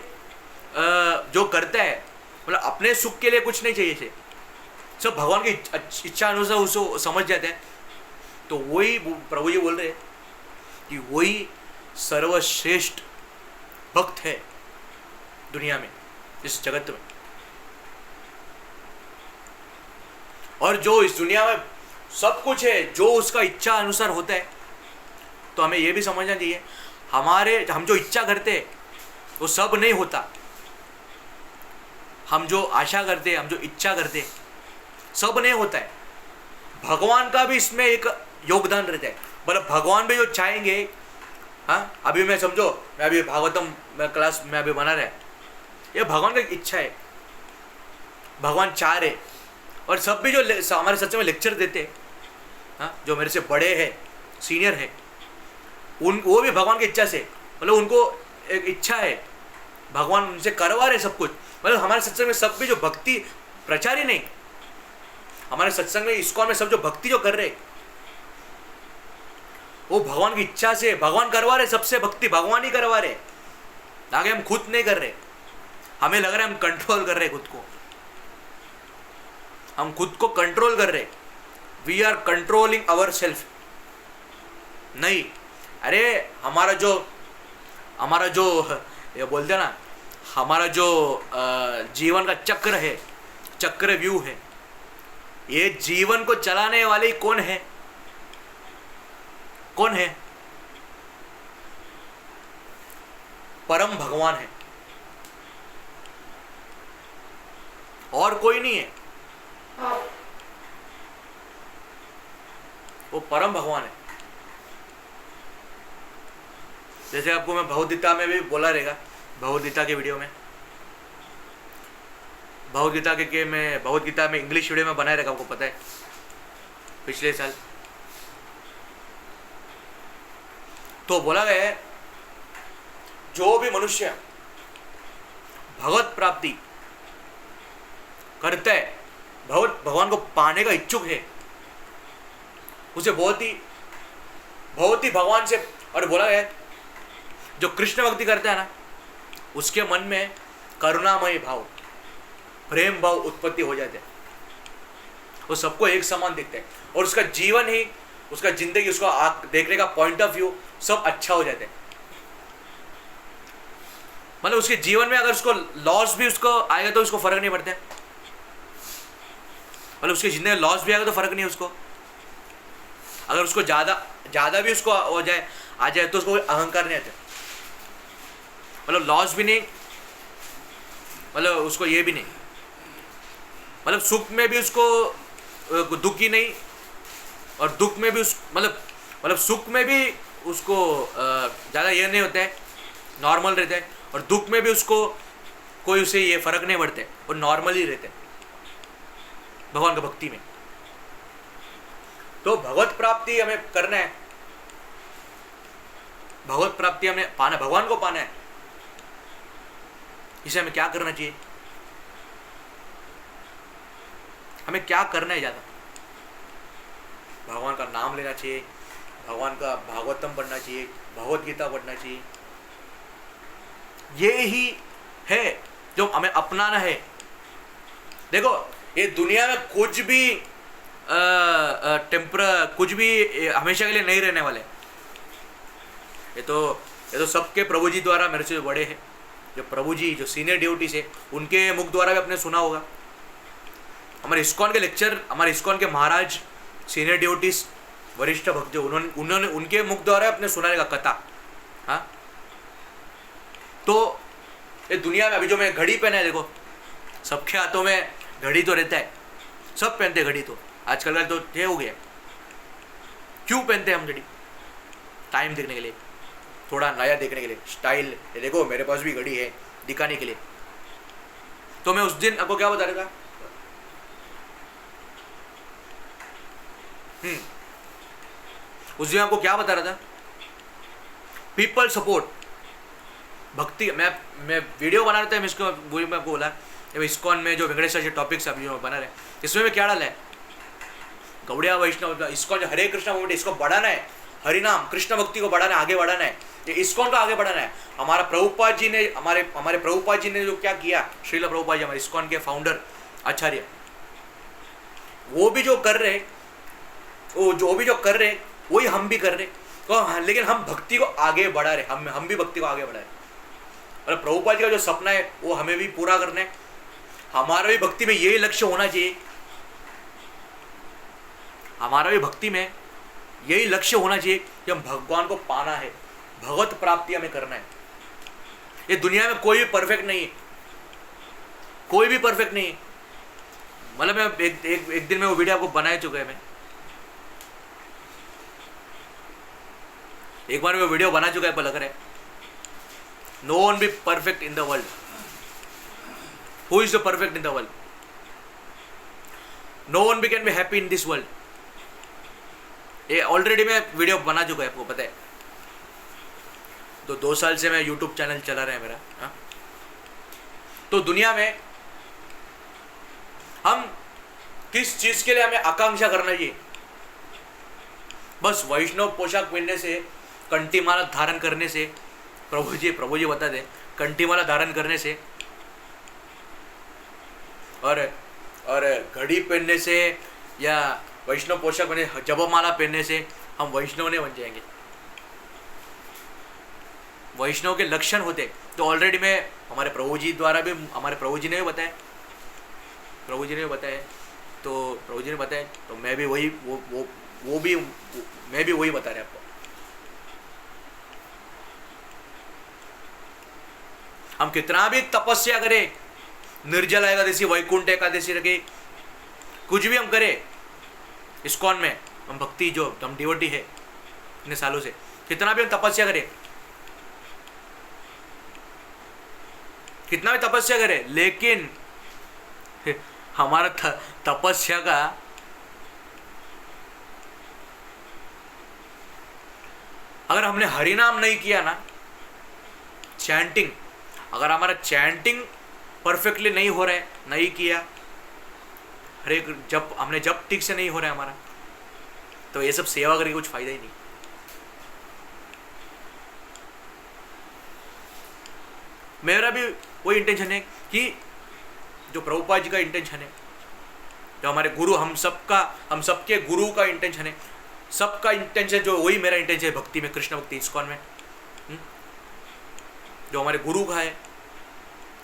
जो करता है, मतलब अपने सुख के लिए कुछ नहीं चाहिए थे, सब भगवान की इच्छा अनुसार उसको समझ जाते हैं। तो वही प्रभु जी बोल रहे हैं कि वही सर्वश्रेष्ठ भक्त है दुनिया में, इस जगत में। और जो इस दुनिया में सब कुछ है, जो उसका इच्छा अनुसार होता है, तो हमें यह भी समझना चाहिए हम जो इच्छा करते हैं वो सब नहीं होता। हम जो आशा करते हैं, हम जो इच्छा करते हैं, सब नहीं होता है। भगवान का भी इसमें एक योगदान रहता है। मतलब भगवान भी जो चाहेंगे, हाँ, अभी मैं समझो, मैं अभी भागवतम क्लास में अभी बना रहा है, ये भगवान की इच्छा है, भगवान चाह रहे। और सब भी जो हमारे सत्संग में लेक्चर देते हैं, हाँ, जो मेरे से बड़े हैं, सीनियर है, वो भी भगवान की इच्छा से, मतलब उनको एक इच्छा है, भगवान उनसे करवा रहे सब कुछ। मतलब हमारे सत्संग में सब भी जो भक्ति प्रचार ही नहीं, हमारे सत्संग में इस्कॉन में सब जो भक्ति जो कर रहे, वो भगवान की इच्छा से भगवान करवा रहे, सबसे भक्ति भगवान ही करवा रहे, आगे हम खुद नहीं कर रहे। हमें लग रहा है हम कंट्रोल कर रहे खुद को, हम खुद को कंट्रोल कर रहे, we are controlling our self. नहीं, अरे हमारा जो ये बोलते हैं ना, हमारा जो जीवन का चक्र है, चक्र व्यू है, ये जीवन को चलाने वाले कौन है? कौन है? परम भगवान है, और कोई नहीं है। वो परम भगवान है। जैसे आपको मैं भगवद गीता में भी बोला रहेगा, भगवद गीता के वीडियो में, भगवद गीता में इंग्लिश वीडियो में बनाया रहेगा, आपको पता है पिछले साल। तो बोला गया है जो भी मनुष्य भगवत प्राप्ति करता है, भगवान को पाने का इच्छुक है, उसे बहुत ही भगवान से, और बोला गया है जो कृष्ण भक्ति करता है ना, उसके मन में करुणामय भाव, प्रेम भाव उत्पत्ति हो जाते हैं, वो सबको एक समान दिखते हैं, और उसका जीवन ही, उसका जिंदगी, उसका देखने का पॉइंट ऑफ व्यू सब अच्छा हो जाते हैं। मतलब उसके जीवन में अगर उसको लॉस भी उसको आएगा तो उसको फर्क नहीं पड़ता है, मतलब उसके जिंदगी में लॉस भी आएगा तो फर्क नहीं है उसको। अगर उसको ज्यादा भी उसको हो जाए, आ जाए, तो उसको अहंकार नहीं आता, मतलब लॉस भी नहीं, मतलब उसको ये भी नहीं, मतलब सुख में भी उसको दुखी नहीं, और दुख में भी मतलब सुख में भी उसको ज़्यादा ये नहीं होता है, नॉर्मल रहता है, और दुख में भी उसको कोई उसे ये फर्क नहीं पड़ता है, वो नॉर्मल ही रहते हैं भगवान की भक्ति में। तो भगवत प्राप्ति हमें करना है, भगवत प्राप्ति हमें पाना, भगवान को पाना है। इसे हमें क्या करना चाहिए? हमें क्या करना है? ज़्यादा भगवान का नाम लेना चाहिए, भगवान का भागवतम पढ़ना चाहिए, भगवत गीता पढ़ना चाहिए। ये ही है जो हमें अपनाना है। देखो, ये दुनिया में कुछ भी कुछ भी हमेशा के लिए नहीं रहने वाले। ये तो सबके प्रभु जी द्वारा, मेरे से बड़े हैं जो प्रभु जी, जो सीनियर ड्यूटीज है, उनके मुख द्वारा भी आपने सुना होगा। हमारे इस्कॉन के लेक्चर, हमारे इस्कॉन के महाराज सीनियर ड्यूटीज, वरिष्ठ भक्त, जो उन्होंने उनके मुख द्वारा अपने सुनाने का कथा। हाँ, तो ये दुनिया में अभी जो मैं घड़ी पहना है, देखो सबके हाथों में घड़ी तो रहता है, सब पहनते हैं घड़ी, तो आजकल का तो ये हो गया। क्यों पहनते हैं हम घड़ी? टाइम देखने के लिए, थोड़ा नया देखने के लिए, स्टाइल, ये देखो मेरे पास भी घड़ी है, दिखाने के लिए। तो मैं उस दिन आपको क्या बता रहा था, उस दिन आपको क्या बता रहा था, पीपल सपोर्ट भक्ति। मैं वीडियो बना रहा था, मैं इसको वही मैं आपको बोला, इस्कॉन में जो वेंकटेश्वर जी टॉपिक्स अभी जो बना रहे, इसमें मैं क्या डाला है, गौड़िया वैष्णव इस्कॉन जो हरे कृष्णा मूवमेंट, इसको बढ़ाना है, हरिनाम कृष्ण भक्ति को बढ़ाना है, आगे बढ़ाना है, ये इस्कॉन को आगे बढ़ाना है। हमारा प्रभुपाद जी ने, हमारे प्रभुपाद जी ने जो क्या किया, श्रील प्रभुपाद जी हमारे इस्कॉन के फाउंडर आचार्य, वो भी जो कर रहे, वही हम भी कर रहे। तो लेकिन हम भक्ति को आगे बढ़ा रहे, हम भी भक्ति को आगे बढ़ा रहे। और प्रभुपाद जी का जो सपना है वो हमें भी पूरा करना है। हमारा भी भक्ति में यही लक्ष्य होना चाहिए, हमारा भी भक्ति में यही लक्ष्य होना चाहिए कि हम भगवान को पाना है, भगवत प्राप्ति हमें करना है। ये दुनिया में कोई भी परफेक्ट नहीं है, कोई भी परफेक्ट नहीं है। मतलब मैं एक दिन में वो वीडियो आपको बना चुका है, मैं एक बार वो वीडियो बना चुका है, पर लग रहा है no one be perfect in the world. Who is the perfect in the world? No one be can be happy in this world. ये ऑलरेडी मैं वीडियो बना चुका है, आपको पता है। तो 2 साल से मैं यूट्यूब चैनल चला रहा है मेरा। हा? तो दुनिया में हम किस चीज के लिए हमें आकांक्षा करना चाहिए, बस वैष्णव पोशाक पहनने से, कंठीमाला धारण करने से, प्रभु जी बता दे, कंठीमाला धारण करने से और घड़ी पहनने से या वैष्णव पोशाक पहने, जपमाला पहनने से हम वैष्णव नहीं बन जाएंगे। वैष्णव के लक्षण होते तो ऑलरेडी मैं हमारे प्रभु जी द्वारा भी, हमारे प्रभु जी ने भी बताया, तो प्रभु जी ने बताया, तो मैं भी वही मैं भी वही बता रहे आपको। हम कितना भी तपस्या करें, निर्जला एकादशी, वैकुंठ एकादशी रखे, कुछ भी हम करें इस्कॉन में, हम भक्ति जो हम डिवोटी है इतने सालों से, कितना भी हम तपस्या करें, कितना भी तपस्या करें, लेकिन हमारा तपस्या का अगर हमने हरिनाम नहीं किया ना, चैंटिंग, अगर हमारा चैंटिंग परफेक्टली नहीं हो रहा है, नहीं किया, हमने जब ठीक से नहीं हो रहा है हमारा, तो ये सब सेवा करके कुछ फायदा ही नहीं। मेरा भी वही इंटेंशन है कि जो प्रभुपाद जी का इंटेंशन है, जो हमारे गुरु, हम सबके गुरु का इंटेंशन है, सबका इंटेंशन जो, वही मेरा इंटेंशन है भक्ति में, कृष्ण भक्ति इस्कॉन में। जो हमारे गुरु का है,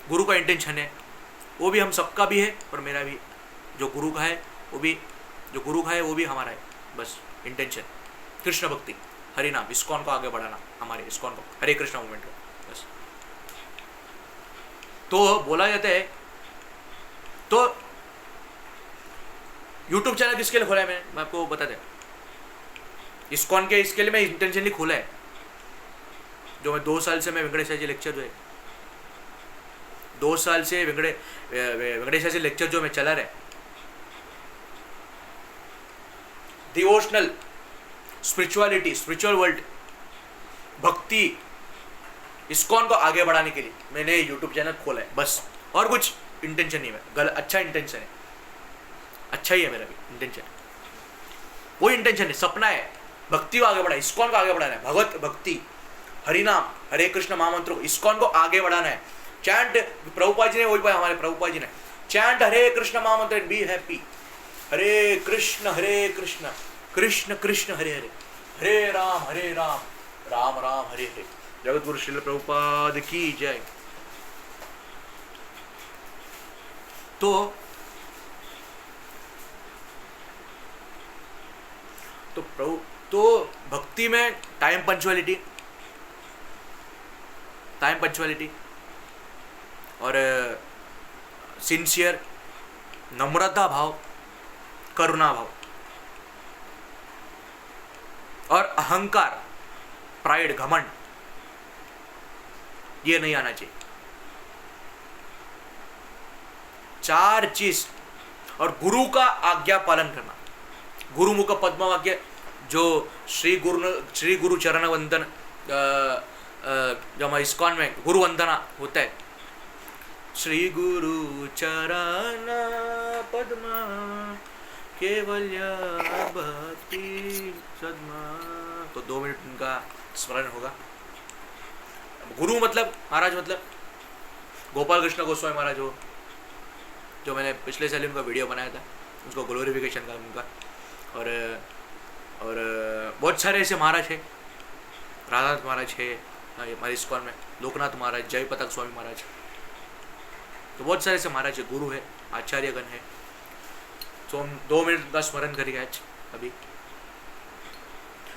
गुरु का इंटेंशन है, वो भी हम सबका भी है और मेरा भी, जो गुरु का है वो भी, वो भी हमारा है। बस इंटेंशन कृष्ण भक्ति, हरि नाम, इस्कॉन को आगे बढ़ाना, हमारे इस्कॉन को, हरे कृष्ण मूवमेंट को। बस तो बोला जाता है, तो यूट्यूब चैनल किसके लिए खोला है मैं आपको बता दें, इस्कॉन के इसके लिए मैं इंटेंशनली खोला है। जो मैं 2 साल से मैं वेंकटेश जी लेक्चर जो है, 2 साल से वेंकटेश जी लेक्चर जो मैं चला रहा है, डिवोशनल स्पिरिचुअलिटी, स्पिरिचुअल वर्ल्ड, भक्ति, इस्कॉन को आगे बढ़ाने के लिए मैंने यूट्यूब चैनल खोला है। बस और कुछ इंटेंशन नहीं है, अच्छा इंटेंशन है, अच्छा ही है मेरा भी इंटेंशन, वही इंटेंशन है, सपना है, भक्ति को आगे बढ़ाना, इस्कॉन को आगे बढ़ाना है, भगवत भक्ति, हरिनाम, हरे कृष्ण महामंत्र, इस्कॉन को आगे बढ़ाना है। चैंट, प्रभुपाद जी ने वही बोला, हमारे प्रभुपाद जी ने, चैंट हरे कृष्ण महामंत्र एंड बी हैप्पी, हरे कृष्ण कृष्ण कृष्ण हरे हरे, हरे राम राम राम हरे हरे। जगत गुरु श्रील प्रभुपाद की जय। तो भक्ति में टाइम पंचुअलिटी और सिंसियर, नम्रता भाव, करुणा भाव और अहंकार, प्राइड, घमंड, ये नहीं आना चाहिए। 4 चीज, और गुरु का आज्ञा पालन करना, गुरुमुख पद्म वाक्य, जो श्री गुरु चरण वंदन, जो हमारे इस्कॉन में गुरु वंदना होता है, श्री गुरु चरण पद्मा केवल्य भक्ति सद्मा, तो 2 मिनट उनका स्मरण होगा। गुरु मतलब महाराज, मतलब गोपाल कृष्ण गोस्वामी महाराज हो, जो मैंने पिछले साल उनका वीडियो बनाया था, उसको ग्लोरिफिकेशन का उनका, और बहुत सारे ऐसे महाराज है, राधानाथ महाराज है हमारे इस्कॉन में, लोकनाथ महाराज, जय पताक स्वामी महाराज, तो बहुत सारे ऐसे महाराज है, गुरु है, आचार्यगण है। तो हम 2 मिनट का स्मरण करेंगे आज अभी।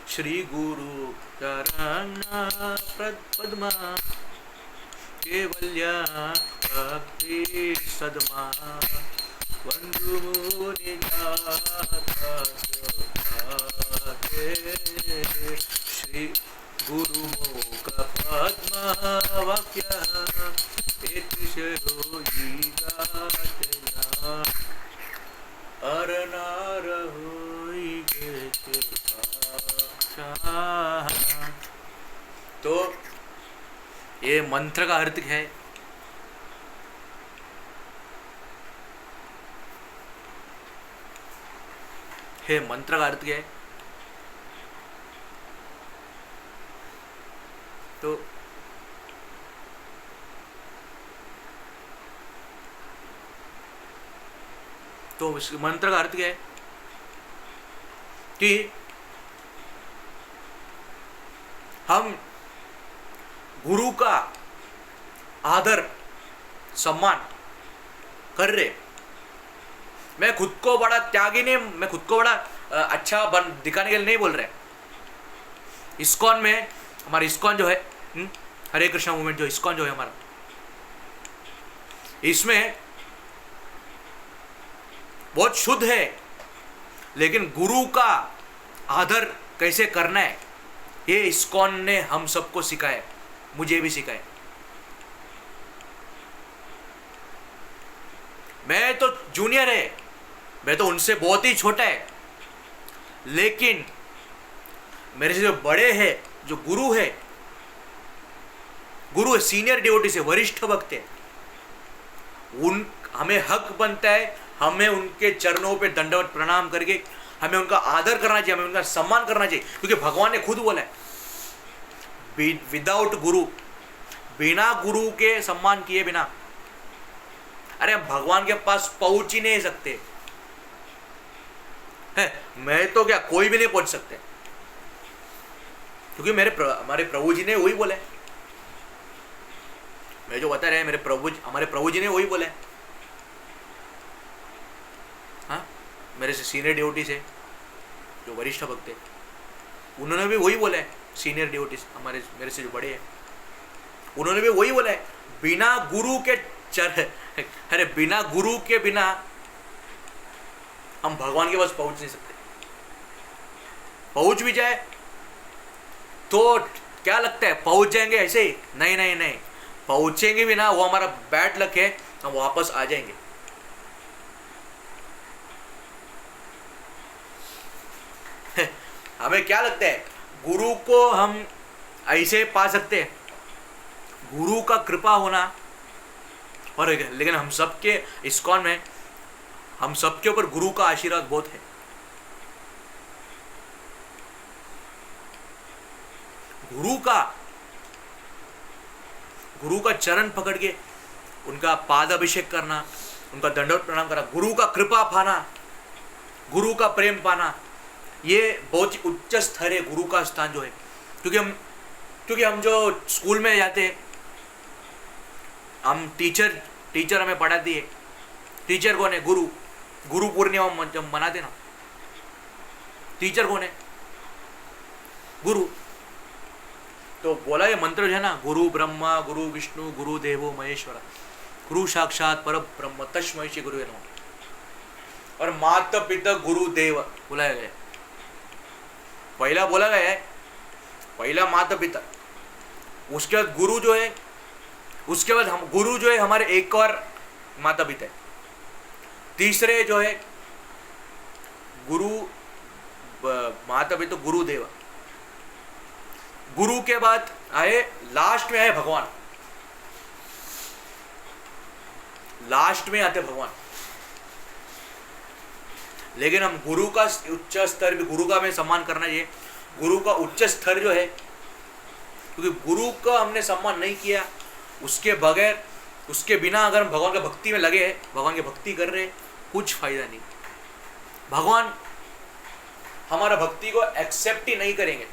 श्री गुरु चरण पद्मा केवल्य भक्ति सद्मा वंदु मुनि श्री गुरु मुख पद्मा वाक्य अरनार होई गे। तो ये मंत्र का अर्थ है, मंत्र का अर्थ क्या है? तो इस मंत्र का अर्थ क्या है कि हम गुरु का आदर सम्मान कर रहे। मैं खुद को बड़ा त्यागी नहीं, मैं खुद को बड़ा अच्छा बन दिखाने के लिए नहीं बोल रहे। इस्कॉन में हमारा इस्कॉन जो है हरे कृष्णा मूवमेंट जो इस्कॉन जो है हमारा, इसमें बहुत शुद्ध है, लेकिन गुरु का आदर कैसे करना है ये इस्कॉन ने हम सबको सिखाया, मुझे भी सिखाया। मैं तो जूनियर है, मैं तो उनसे बहुत ही छोटा है, लेकिन मेरे से जो बड़े हैं, जो गुरु है, सीनियर डिवोटी से, वरिष्ठ भक्त है, उन हमें हक बनता है, हमें उनके चरणों पे दंडवत प्रणाम करके हमें उनका आदर करना चाहिए, हमें उनका सम्मान करना चाहिए, क्योंकि भगवान ने खुद बोला है विदाउट गुरु, बिना गुरु के सम्मान किए बिना, अरे हम भगवान के पास पहुंच ही नहीं सकते है। मैं तो क्या, कोई भी नहीं पहुंच सकते, क्योंकि हमारे प्रभु जी ने वही बोला है। मैं जो बता रहे हैं हमारे प्रभु जी ने वही बोला है। हाँ, मेरे से सीनियर डिवोटी से जो वरिष्ठ भक्त है, उन्होंने भी वही बोला है। सीनियर डिवोटी मेरे से जो बड़े हैं, उन्होंने भी वही बोला है, बिना गुरु के अरे बिना गुरु के बिना हम भगवान के पास पहुंच नहीं सकते। पहुंच भी जाए तो क्या लगता है पहुंच जाएंगे ऐसे ही? नहीं नहीं नहीं, पहुंचेंगे भी ना, वो हमारा बैड लक है, हम वापस आ जाएंगे। हमें क्या लगता है गुरु को हम ऐसे पा सकते हैं, गुरु का कृपा होना, और लेकिन हम सबके इस्कॉन में हम सबके ऊपर गुरु का आशीर्वाद बहुत है। गुरु का चरण पकड़ के उनका पाद अभिषेक करना, उनका दंडवत प्रणाम करना, गुरु का कृपा पाना, गुरु का प्रेम पाना, ये बहुत ही उच्च स्तर है गुरु का स्थान जो है। क्योंकि हम जो स्कूल में जाते हैं, हम टीचर हमें पढ़ाती है। टीचर कौन है? गुरु पूर्णिमा जब मनाते ना, टीचर कौन है? गुरु। तो बोला ये मंत्र जो है ना, गुरु ब्रह्मा गुरु विष्णु गुरु देवो महेश्वरा गुरु साक्षात पर ब्रह्म तस्मै श्री गुरुवे नमः। और माता पिता गुरु देव बुलाया गया, पहला बोला गया है, पहला माता पिता, उसके बाद गुरु जो है, उसके बाद हम गुरु जो है हमारे एक और माता पिता है, तीसरे जो है गुरु माता पिता गुरुदेव, गुरु के बाद आए लास्ट में आए भगवान, लास्ट में आते भगवान। लेकिन हम गुरु का उच्च स्तर भी, गुरु का हमें सम्मान करना चाहिए। गुरु का उच्च स्तर जो है, क्योंकि गुरु का हमने सम्मान नहीं किया, उसके बगैर, उसके बिना अगर हम भगवान की भक्ति में लगे हैं, भगवान की भक्ति कर रहे हैं, कुछ फायदा नहीं। भगवान हमारा भक्ति को एक्सेप्ट ही नहीं करेंगे,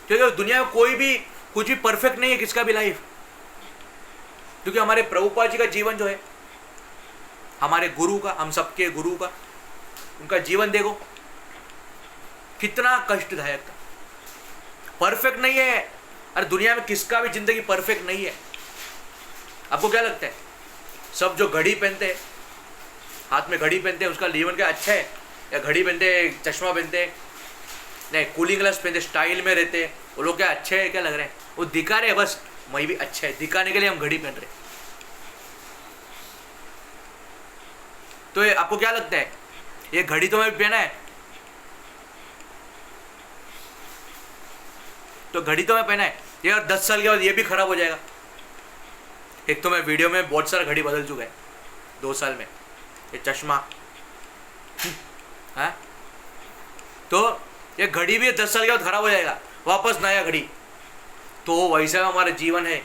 क्योंकि दुनिया में कोई भी कुछ भी परफेक्ट नहीं है, किसका भी लाइफ। क्योंकि हमारे प्रभुपाद जी का जीवन जो है, हमारे गुरु का, हम सबके गुरु का, उनका जीवन देखो कितना कष्टदायक था, परफेक्ट नहीं है। अरे दुनिया में किसका भी जिंदगी परफेक्ट नहीं है। आपको क्या लगता है, सब जो घड़ी पहनते हैं, हाथ में घड़ी पहनते हैं, उसका जीवन क्या अच्छा है? या घड़ी पहनते, चश्मा पहनते, नहीं कूलिंग ग्लास पहनते, स्टाइल में रहते, वो लोग क्या अच्छे है? क्या लग रहे हैं? वो दिखा रहे हैं, बस मैं भी अच्छा है दिखाने के लिए हम घड़ी पहन रहे। तो ये आपको क्या लगता है, ये घड़ी तो मैं पहना है, तो घड़ी तो मैं पहना है, ये और 10 साल के बाद ये भी खराब हो जाएगा। एक तो मैं वीडियो में बहुत सारा घड़ी बदल चुका है 2 साल में, ये चश्मा। हाँ, तो ये घड़ी भी 10 साल के बाद खराब हो जाएगा, वापस नया घड़ी। तो वैसा हमारा जीवन है।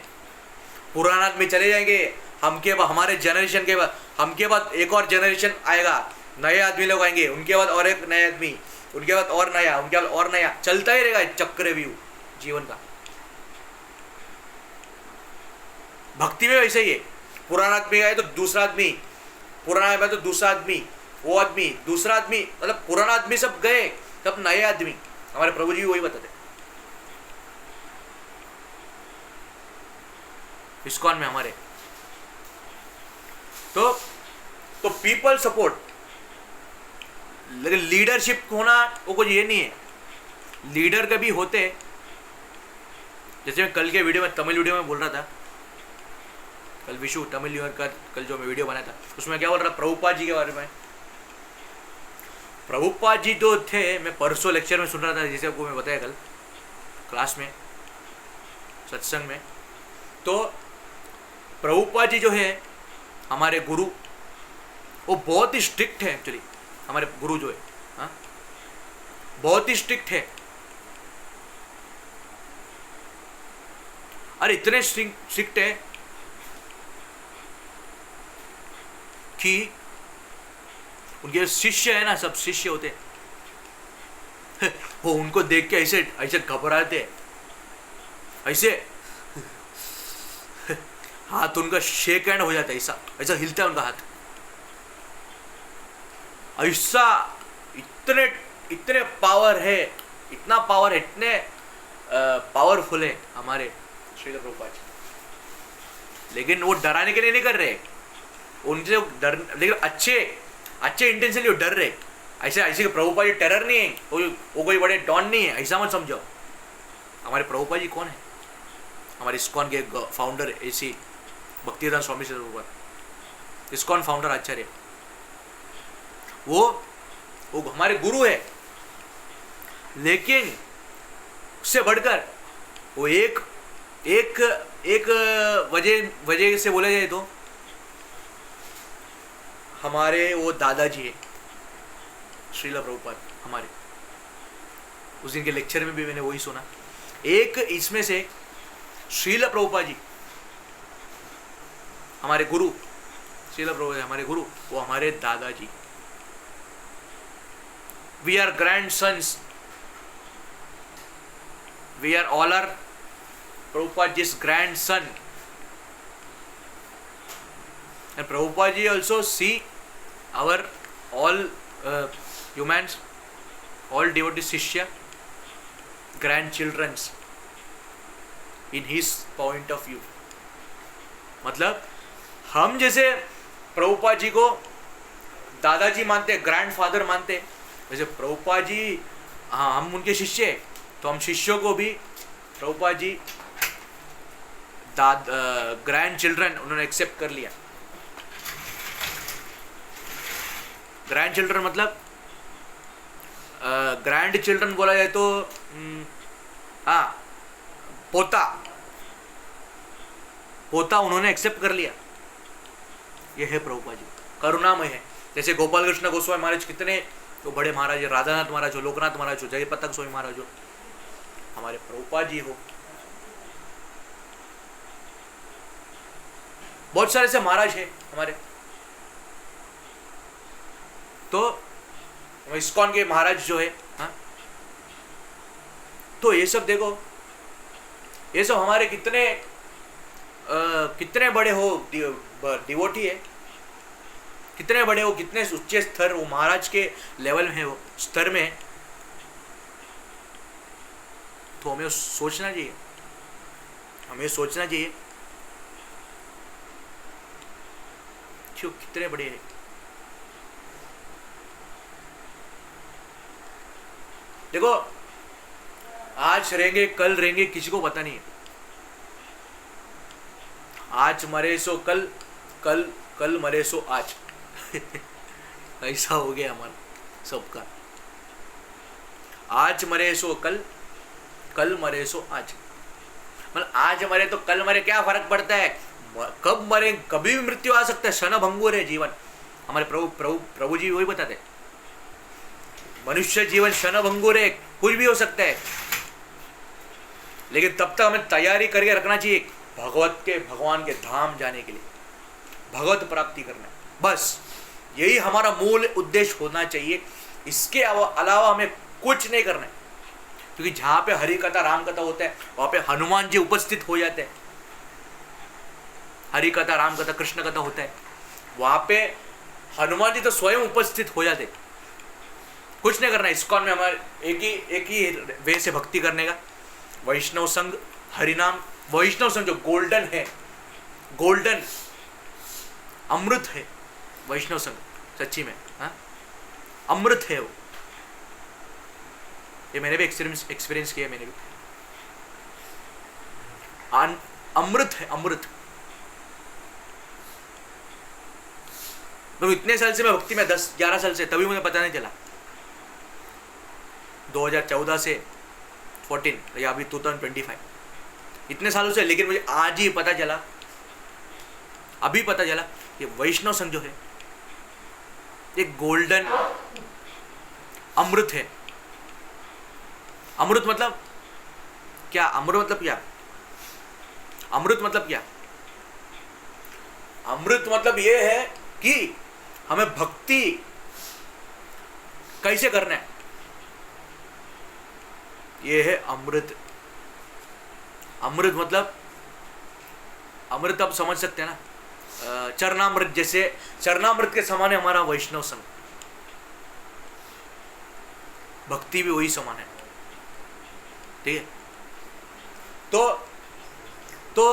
पुराना आदमी चले जाएंगे, हमके बाद हमारे जनरेशन के बाद हमके बाद एक और जनरेशन आएगा, नए आदमी लोग आएंगे, उनके बाद और एक नया आदमी, उनके बाद और नया, उनके बाद और नया, चलता ही रहेगा चक्रव्यूह जीवन का। भक्ति में वैसे ही है, पुराना आदमी आए तो दूसरा आदमी, पुराना आदमी तो दूसरा आदमी, वो आदमी दूसरा आदमी, मतलब पुराना आदमी सब गए, तब नए आदमी। हमारे प्रभु जी वही बताते इस्कॉन में हमारे। तो पीपल सपोर्ट, लेकिन लीडरशिप होना वो कुछ ये नहीं है। लीडर कभी होते, जैसे मैं कल के वीडियो में, तमिल वीडियो में बोल रहा था, कल विशु तमिल न्यू ईयर का कल जो मैं वीडियो बनाया था, उसमें क्या बोल रहा, प्रभुपाद जी के बारे में। प्रभुपाद जी जो थे, मैं परसों लेक्चर में सुन रहा था, जैसे आपको मैं बताया कल क्लास में, सत्संग में। तो प्रभुपाद जी जो है हमारे गुरु, वो बहुत ही स्ट्रिक्ट है एक्चुअली। हमारे गुरु जो है, हाँ, बहुत ही स्ट्रिक्ट है। अरे इतने स्ट्रिक्ट है कि उनके शिष्य है ना, सब शिष्य होते हैं वो उनको देख के ऐसे ऐसे घबराते हैं, ऐसे हाथ उनका शेक हैंड हो जाता है, ऐसा ऐसा हिलता है उनका हाथ, ऐसा। इतने इतने पावर है, इतना पावर है, इतने पावरफुल है हमारे श्रील प्रभुपाद जी। लेकिन वो डराने के लिए नहीं कर रहे, उनसे डर, लेकिन अच्छे इंटेंशनली वो डर रहे। ऐसे ऐसे प्रभुपाद जी टेरर नहीं है, वो कोई बड़े डॉन नहीं है, ऐसा मत समझो। हमारे प्रभुपाद जी कौन है? हमारे इस्कॉन के फाउंडर ऐसी भक्तिवेदांत स्वामी श्री प्रभुपाद, इस्कॉन फाउंडर आचार्य, वो हमारे गुरु है। लेकिन उससे बढ़कर वो एक वजह से बोला जाए तो हमारे वो दादाजी है श्रील प्रभुपाद हमारे। उस दिन के लेक्चर में भी मैंने वही सुना। एक इसमें से श्रील प्रभुपाद जी हमारे गुरु, श्रील प्रभुपाद हमारे गुरु, वो हमारे दादाजी। We are grand sons, we are all our Prabhupada ji's grandson, and Prabhupada ji also see our all humans, all devotees shishya, grandchildrens in his point of view। मतलब हम जैसे प्रभुपाद जी को दादाजी मानते, ग्रैंडफादर मानते, वैसे प्रभुपाद जी, हाँ, हम उनके शिष्य हैं, तो हम शिष्यों को भी प्रभुपाद जी ग्रैंड चिल्ड्रन उन्होंने एक्सेप्ट कर लिया। ग्रैंड चिल्ड्रन मतलब ग्रैंड चिल्ड्रन बोला जाए तो हाँ, पोता उन्होंने एक्सेप्ट कर लिया। ये है प्रभुपाद जी, करुणामय है। जैसे गोपाल कृष्ण गोस्वामी महाराज कितने तो बड़े महाराज है, राधानाथ महाराज हो, लोकनाथ महाराज हो, जयपताक स्वामी महाराज हो, हमारे प्रभुपाद जी हो, बहुत सारे से महाराज है हमारे। तो इस्कॉन के महाराज जो है, हाँ, तो ये सब देखो, ये सब हमारे कितने बड़े हो डिवोटी है, कितने बड़े हो, कितने उच्च स्तर, वो महाराज के लेवल में है, वो स्तर में है। तो हमें सोचना चाहिए, क्यों कितने बड़े हैं। देखो, आज रहेंगे कल रहेंगे किसी को पता नहीं है। आज मरे सो कल, कल मरे सो आज ऐसा हो गया हमारा सबका। आज मरे सो कल, कल मरे सो आज। मतलब आज मरे तो कल मरे, क्या फर्क पड़ता है? कब मरे, कभी भी मृत्यु आ सकता है, क्षण भंगुर है जीवन। हमारे प्रभु जी वही बताते, मनुष्य जीवन क्षणभंगुर है, कुछ भी हो सकता है, लेकिन तब तक हमें तैयारी करके रखना चाहिए भगवान के धाम जाने के लिए, भगवत प्राप्ति करना। बस यही हमारा मूल उद्देश्य होना चाहिए। इसके अलावा हमें कुछ नहीं करना है, क्योंकि जहां पे हरि कथा राम कथा होता है वहां पे हनुमान जी उपस्थित हो जाते हैं। हरि कथा राम कथा कृष्ण कथा होता है, वहां पे हनुमान जी तो स्वयं उपस्थित हो जाते। कुछ नहीं करना। इस्कॉन में हमारे एक ही वे से भक्ति करने का, वैष्णव संघ, हरिनाम। वैष्णव संघ जो गोल्डन है, गोल्डन अमृत है वैष्णव संघ, सच्ची में हाँ अमृत है वो। ये मैंने भी एक्सपीरियंस किया, मैंने भी। अमृत है, अमृत। तो इतने साल से मैं भक्ति में 10-11 साल से, तभी मुझे पता नहीं चला। 2014 से 14 या अभी 2025, इतने सालों से, लेकिन मुझे आज ही पता चला, अभी पता चला कि वैष्णव संघ जो है एक गोल्डन अमृत है। अमृत मतलब क्या? अमृत मतलब क्या? अमृत मतलब क्या? अमृत मतलब यह है कि हमें भक्ति कैसे करना है, ये है अमृत। अमृत मतलब, अमृत आप समझ सकते हैं ना, चरणामृत। जैसे चरणामृत के समान है हमारा वैष्णव संघ, भक्ति भी वही समान है, ठीक है। तो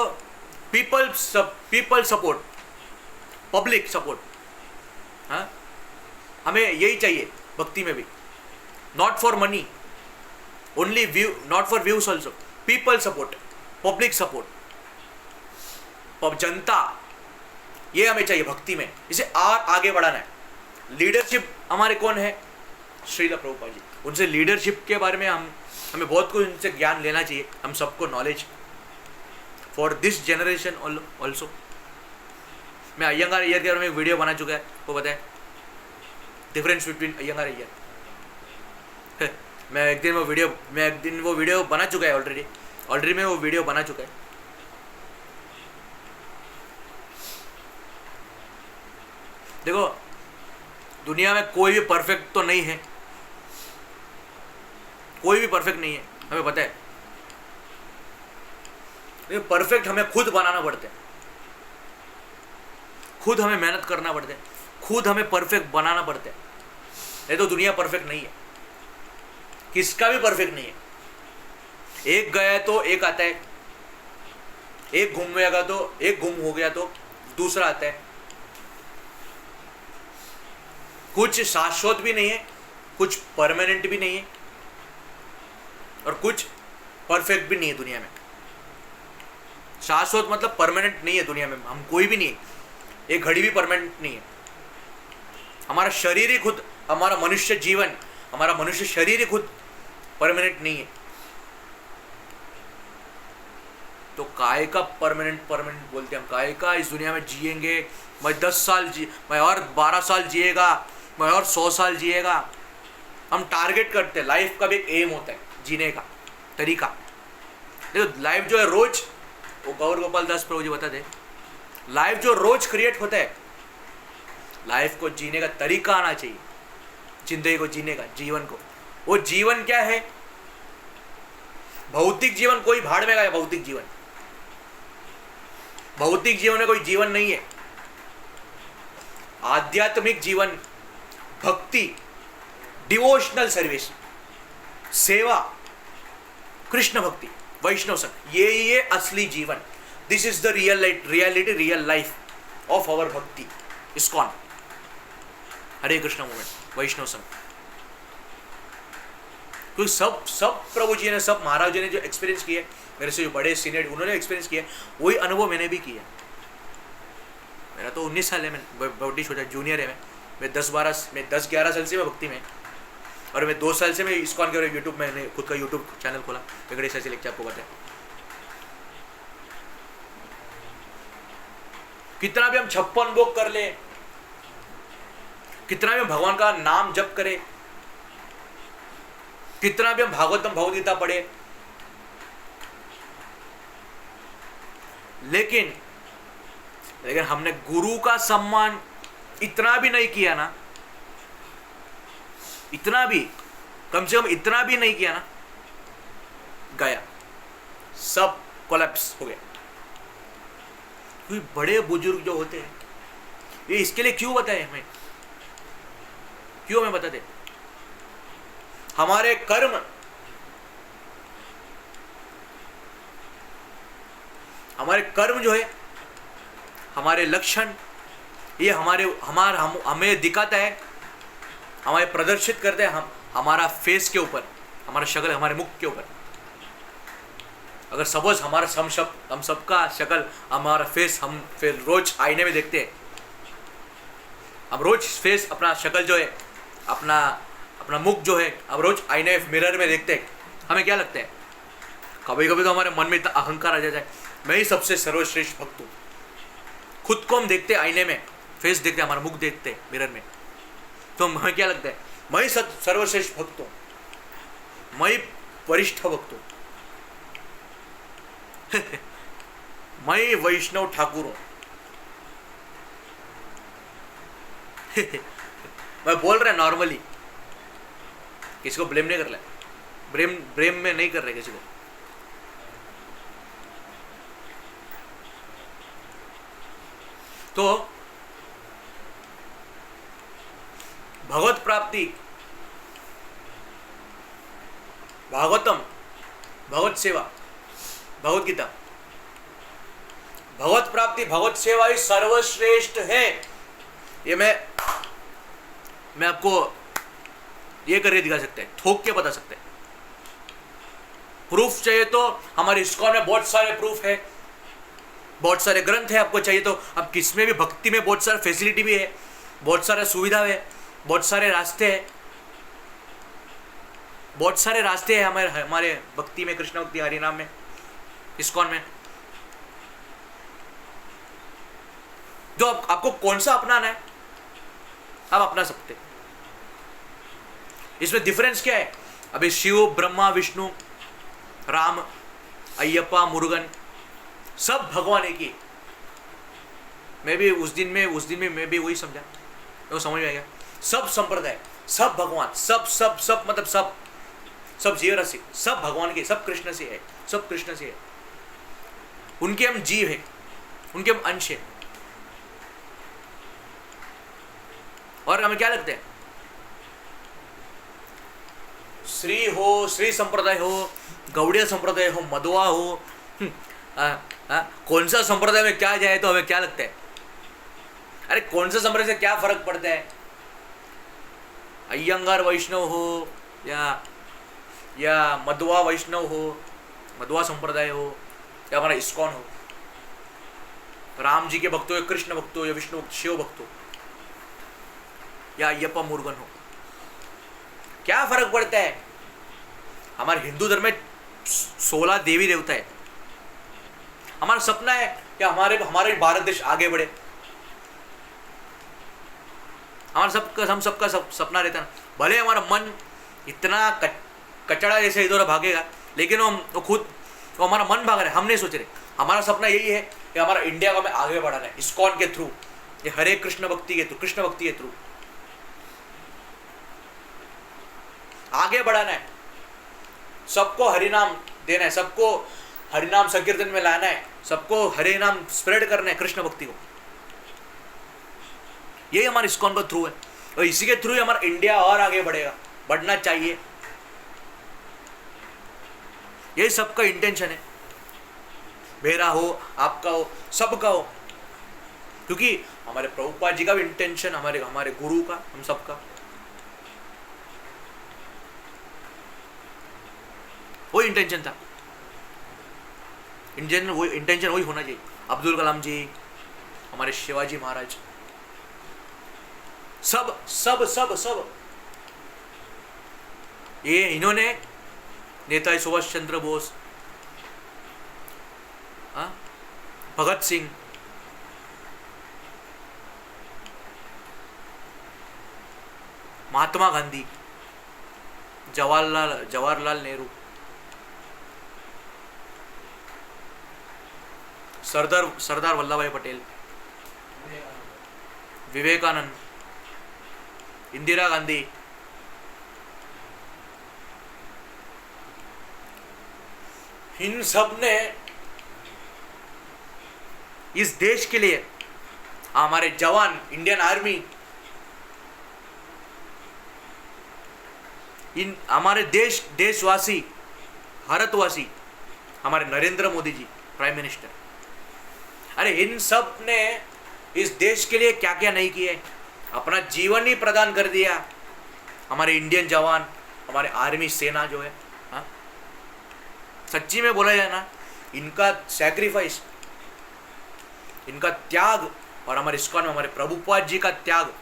पीपल सपोर्ट, पब्लिक सपोर्ट, हाँ, हमें यही चाहिए भक्ति में भी। Not for money only, view not for views also, people support, public support, जनता, ये हमें चाहिए भक्ति में। इसे आगे बढ़ाना है। लीडरशिप हमारे कौन है? श्रील प्रभुपाद जी। उनसे लीडरशिप के बारे में हमें बहुत कुछ उनसे ज्ञान लेना चाहिए, हम सबको knowledge for this generation also. मैं अयंगार अय्यर के बारे में वीडियो बना चुका है, वो बताए डिफरेंस बिटवीन अयंगार अय्यर। मैं एक दिन वो वीडियो बना चुका है, ऑलरेडी मैं वो वीडियो बना चुका है। देखो, दुनिया में कोई भी परफेक्ट तो नहीं है, कोई भी परफेक्ट नहीं है, हमें पता है। लेकिन परफेक्ट हमें खुद बनाना पड़ता है, खुद हमें मेहनत करना पड़ता है, खुद हमें परफेक्ट बनाना पड़ता है। नहीं तो दुनिया परफेक्ट नहीं है, किसका भी परफेक्ट नहीं है। एक गया तो एक आता है, एक गुम हो गया तो दूसरा आता है। कुछ शाश्वत भी नहीं है, कुछ परमानेंट भी नहीं है, और कुछ परफेक्ट भी नहीं है दुनिया में। शाश्वत मतलब परमानेंट नहीं है दुनिया में, हम कोई भी नहीं है। एक घड़ी भी परमानेंट नहीं है। हमारा शरीर ही खुद, हमारा मनुष्य जीवन, हमारा मनुष्य शरीर ही खुद परमानेंट नहीं है। तो काय का परमानेंट बोलते हैं हम? काय का इस दुनिया में जिएंगे, मैं 10 साल मैं और 12 साल जिएगा, मैं और 100 साल जिएगा। हम टारगेट करते हैं, लाइफ का भी एक एम होता है जीने का तरीका। देखो लाइफ जो है रोज, वो गौर गोपाल दास प्रभु जी बताते, लाइफ जो रोज क्रिएट होता है, लाइफ को जीने का तरीका आना चाहिए, जिंदगी को जीने का, जीवन को। वो जीवन क्या है? भौतिक जीवन कोई भाड़ में गया। भौतिक जीवन में कोई जीवन नहीं है। आध्यात्मिक जीवन, भक्ति, डिवोशनल सर्विस, सेवा, कृष्ण भक्ति, वैष्णव संघ, ये असली जीवन। This is the real life of our bhakti ISKCON, Hare Krishna movement, Vaishnava sangha. क्योंकि सब प्रभु जी ने, सब महाराज जी ने जो एक्सपीरियंस किए, मेरे से जो बड़े सीनियर उन्होंने एक्सपीरियंस किया, वही अनुभव मैंने भी किया। मेरा तो 19 साल है, मैं बड़ी छोटा जूनियर है। मैं 10-11 साल से मैं भक्ति में, और मैं 2 साल से मैं इस्कॉन के यूट्यूब, मैंने खुद का यूट्यूब चैनल खोला, वेंकटेश ऐसे लेक्चर, आपको बताया। कितना भी हम 56 भोग कर ले, कितना भी हम भगवान का नाम जप करें, कितना भी हम भागवतम भगवदगीता पढ़े, लेकिन हमने गुरु का सम्मान इतना भी नहीं किया ना, इतना भी, कम से कम इतना भी नहीं किया ना, गया, सब कोलैप्स हो गया। क्योंकि बड़े बुजुर्ग जो होते हैं, ये इसके लिए क्यों बताए हमें, क्यों हमें बताते? हमारे कर्म, जो है, हमारे लक्षण, ये हमें दिखाता है, हमें प्रदर्शित करते हैं हमारा फेस के ऊपर, हमारा शक्ल, हमारे मुख के ऊपर। अगर सपोज हम सबका शक्ल, हमारा फेस हम फिर रोज आईने में देखते हैं, हम रोज फेस, अपना शक्ल जो है, अपना मुख जो है, अब रोज आईने मिरर में देखते हैं, हमें क्या लगता है? कभी कभी तो हमारे मन में इतना अहंकार आ जाता है, मैं ही सबसे सर्वश्रेष्ठ भक्त हूँ। खुद को हम देखते हैं आईने में, फेस देखते हैं, हमारा मुख देखते हैं मिरर में, तो हमें क्या लगता है? मैं ही सर्वश्रेष्ठ भक्त हूँ, मैं ही वरिष्ठ भक्त हूँ, मैं ही वैष्णव ठाकुर हूँ। मैं बोल रहा नॉर्मली, किसी को ब्लेम नहीं कर रहा, ब्लेम में नहीं कर रहे किसी को। तो भगवत प्राप्ति, भागवतम, भगवत सेवा, भगवत गीता, भगवत प्राप्ति, भगवत सेवा ही सर्वश्रेष्ठ है। ये मैं आपको ये करके दिखा सकते हैं, ठोक के बता सकते हैं। प्रूफ चाहिए तो हमारे इस्कॉन में बहुत सारे प्रूफ है, बहुत सारे ग्रंथ है। आपको चाहिए तो अब किसमें भी, भक्ति में बहुत सारा फैसिलिटी भी है, बहुत सारा सुविधा है, बहुत सारे रास्ते हैं, बहुत सारे रास्ते हैं हमारे भक्ति में, कृष्ण भक्ति, हरि नाम में, इस्कॉन में। जो आपको कौन सा अपनाना है, आप अपना सकते। इसमें डिफरेंस क्या है? अभी शिव, ब्रह्मा, विष्णु, राम, अय्यप्पा, मुरुगन, सब भगवान एक ही। मैं भी उस दिन में मैं भी वही समझा, तो समझ में आ गया। सब संप्रदाय, सब भगवान, सब मतलब सब जीव राशि, सब भगवान के, सब कृष्ण से है, सब कृष्ण से है। उनके हम जीव है, उनके हम अंश है। और हमें क्या लगता है? श्री संप्रदाय हो, गौड़िया संप्रदाय हो, मधुआ हो, कौन सा संप्रदाय में क्या जाए तो हमें क्या लगता है? अरे कौन सा संप्रदाय से क्या फर्क पड़ता है? अय्यंगार वैष्णव हो या मधुआ वैष्णव हो, मधुआ संप्रदाय हो, या हमारा इस्कॉन हो, राम जी के भक्त हो या कृष्ण भक्त हो या विष्णु भक्त, शिव भक्त हो, या अय्यप्पा मुरुगन हो, क्या फर्क पड़ता है? हमारे हिंदू धर्म में 16 देवी देवता है। हमारा सपना है कि हमारे भारत देश आगे बढ़े। हम सबका सपना रहता है। भले हमारा मन इतना कचड़ा जैसे इधर भागेगा, लेकिन वो हमारा मन भाग रहा है, हम नहीं सोच रहे। हमारा सपना यही है कि हमारा इंडिया को हमें आगे बढ़ाना है, इस्कॉन के थ्रू, ये हरे कृष्ण भक्ति के थ्रू, कृष्ण भक्ति के थ्रू आगे बढ़ाना है। सबको हरि नाम देना है, सबको हरि नाम संकीर्तन में लाना है, सबको हरि नाम स्प्रेड करना है, कृष्ण भक्ति को। यही हमारे इस्कॉन का थ्रू है, और इसी के थ्रू ही हमारा इंडिया और आगे बढ़ेगा, बढ़ना चाहिए। यही सबका इंटेंशन है, मेरा हो, आपका हो, सबका हो। क्योंकि हमारे प्रभुपाद जी का भी इंटेंशन, हमारे गुरु का, हम सबका वही इंटेंशन था। इंटेंशन वही होना चाहिए। अब्दुल कलाम जी, हमारे शिवाजी महाराज, सब ये इन्होंने, नेताजी सुभाष चंद्र बोस, भगत सिंह, महात्मा गांधी, जवाहरलाल नेहरू, सरदार वल्लभ भाई पटेल, विवेकानंद, इंदिरा गांधी, इन सब ने इस देश के लिए, हमारे जवान, इंडियन आर्मी, इन हमारे देशवासी, भारतवासी, हमारे नरेंद्र मोदी जी प्राइम मिनिस्टर, अरे इन सब ने इस देश के लिए क्या क्या नहीं किया, अपना जीवन ही प्रदान कर दिया। हमारे इंडियन जवान, हमारे आर्मी सेना जो है, हाँ, सच्ची में बोला जाए ना, इनका सैक्रिफाइस, इनका त्याग, और हमारे इस्कॉन में हमारे प्रभुपाद जी का त्याग,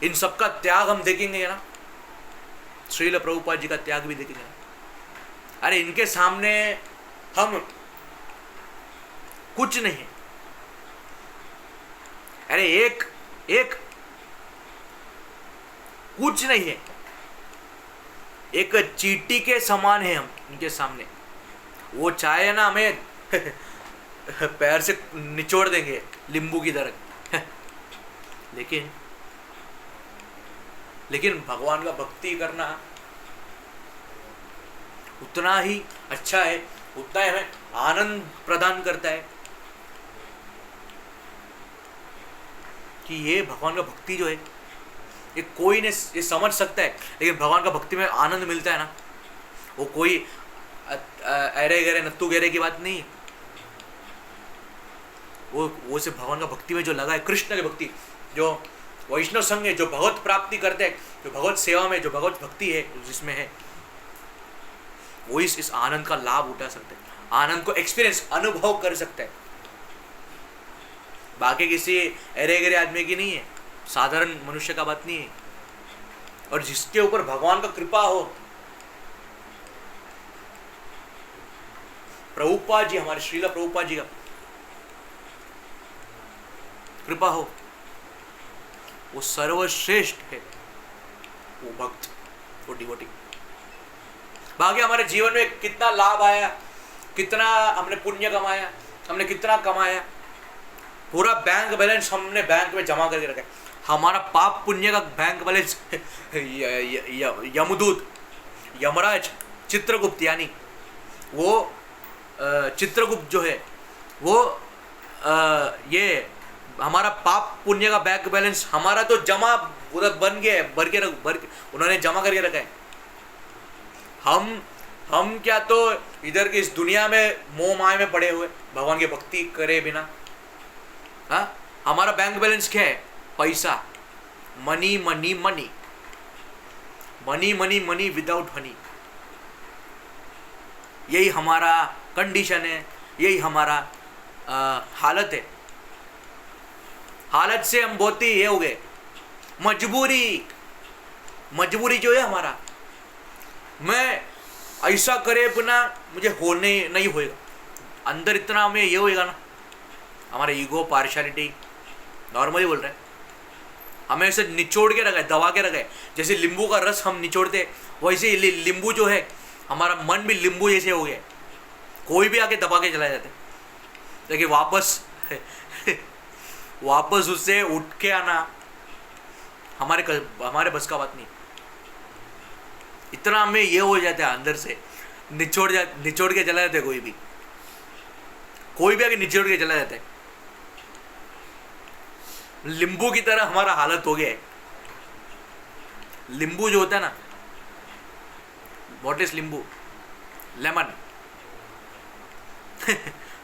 इन सब का त्याग हम देखेंगे ना, श्रील प्रभुपाद जी का त्याग भी देखेंगे ना। अरे इनके सामने हम कुछ नहीं, अरे एक कुछ नहीं है, एक चींटी के समान है हम इनके सामने। वो चाहे ना हमें पैर से निचोड़ देंगे लींबू की तरह लेकिन भगवान का भक्ति करना उतना ही अच्छा है, उतना ही हमें आनंद प्रदान करता है कि ये भगवान का भक्ति जो है, ये कोई ने ये समझ सकता है, लेकिन भगवान का भक्ति में आनंद मिलता है ना, वो कोई अरे गरे नत्तू गेरे की बात नहीं। वो सिर्फ भगवान का भक्ति में जो लगा है, कृष्ण की भक्ति, जो वैष्णव संघ है, जो भगवत प्राप्ति करते हैं, जो भगवत सेवा में, जो भगवत भक्ति है जिसमें है, वो इस आनंद का लाभ उठा सकते हैं, आनंद को एक्सपीरियंस, अनुभव कर सकते हैं। बाकी किसी अरे गरे आदमी की नहीं है, साधारण मनुष्य का बात नहीं है। और जिसके ऊपर भगवान का कृपा हो, प्रभुपाद जी, हमारे श्रील प्रभुपाद जी का कृपा हो, वो सर्वश्रेष्ठ है, वो भक्त, वो डिवोटी। बाकी हमारे जीवन में कितना लाभ आया, कितना हमने पुण्य कमाया, हमने कितना कमाया, पूरा बैंक बैलेंस हमने बैंक में जमा करके रखा है। हमारा पाप पुण्य का बैंक बैलेंस यमदूत, यमराज, चित्रगुप्त, यानी वो चित्रगुप्त जो है, वो ये हमारा पाप पुण्य का बैंक बैलेंस हमारा तो जमा उधर बन गया है, भर के उन्होंने जमा करके रखा है। हम क्या तो इधर की इस दुनिया में मोह माया में पड़े हुए, भगवान की भक्ति करे बिना। हाँ, हमारा बैंक बैलेंस क्या है? पैसा, money money money money money money without Honey, यही हमारा कंडीशन है, यही हमारा हालत है। हालत से हम बहुत ही ये हो गए, मजबूरी जो है हमारा, मैं ऐसा करे बिना मुझे होने नहीं होएगा, अंदर इतना हमें ये होएगा ना, हमारा ईगो, पार्शियलिटी, नॉर्मली बोल रहे हैं, हमें ऐसे निचोड़ के रखा है, दबा के रखा है। जैसे नींबू का रस हम निचोड़ते, वैसे ही नींबू जो है, हमारा मन भी नींबू जैसे हो गया, कोई भी आके दबा के चला जाता है, लेकिन वापस उससे उठ के आना हमारे बस का बात नहीं। इतना हमें ये हो जाता है अंदर से, निचोड़ के चला जाता है, कोई भी आके निचोड़ के चला जाता है। नींबू की तरह हमारा हालत हो गया है। नींबू जो होता है ना, व्हाट इज नींबू? लेमन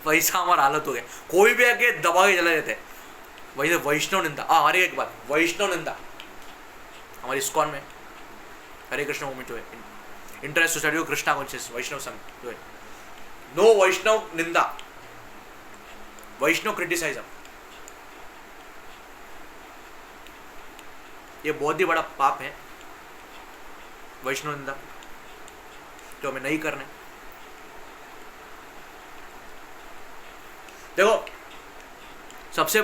वैसा हमारा हालत हो गया, कोई भी आके दबा के चला जाता है। वैसे वैष्णव निंदा, हरे एक बात, वैष्णव निंदा हमारी इस्कॉन में हरे कृष्ण मूवमेंट जो है, international society of Krishna conscious Vaishnava Sangh जो है, नो वैष्णव निंदा, वैष्णव क्रिटिसाइज्म, ये बहुत ही बड़ा पाप है, वैष्णव निंदा, जो हमें नहीं करना। देखो, सबसे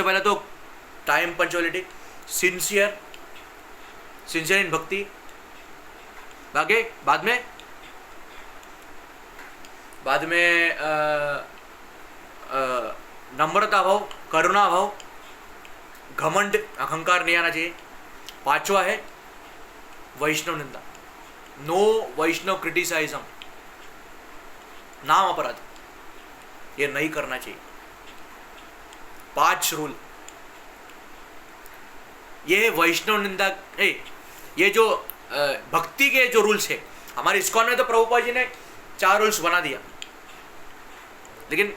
पहला तो टाइम पंक्चुअलिटी, सिंसियर सिंसियर इन भक्ति, आगे बाद में नम्रता भाव, करुणा भाव, घमंड अहंकार नहीं आना चाहिए। 5वां है वैष्णव निंदा, नो वैष्णव क्रिटिसाइज्म, नाम अपराध, ये नहीं करना चाहिए। 5 रूल ये वैष्णव निंदा। ये जो भक्ति के जो रूल्स है, हमारे इस्कॉन में तो प्रभुपाद जी ने 4 रूल्स बना दिया, लेकिन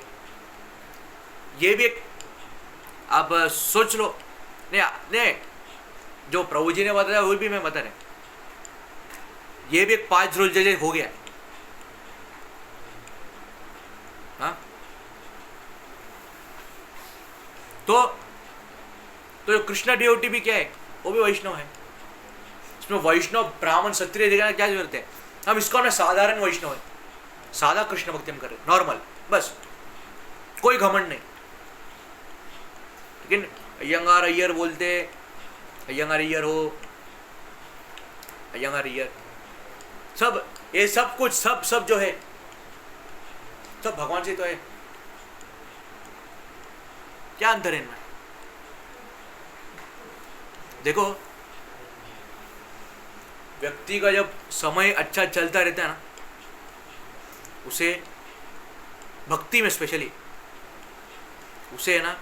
ये भी एक आप सोच लो। नहीं जो प्रभु जी ने बताया वो भी मैं बता रहा, ये भी एक 5 रूल जैसे हो गया। हाँ तो कृष्णा डिओटी भी क्या है, वो भी वैष्णव है। इसमें वैष्णव ब्राह्मण क्षत्रिय देखना क्या जरूरत है। हम इसको में साधारण वैष्णव है, सादा कृष्ण भक्ति हम कर रहे, नॉर्मल, बस कोई घमंड नहीं। लेकिन अयंगार अय्यर बोलते, अयंगार अय्यर हो, अयंगार अय्यर, सब ये सब कुछ सब जो है सब भगवान से तो है। क्या अंतर है इनमें? देखो, व्यक्ति का जब समय अच्छा चलता रहता है ना, उसे भक्ति में स्पेशली उसे है ना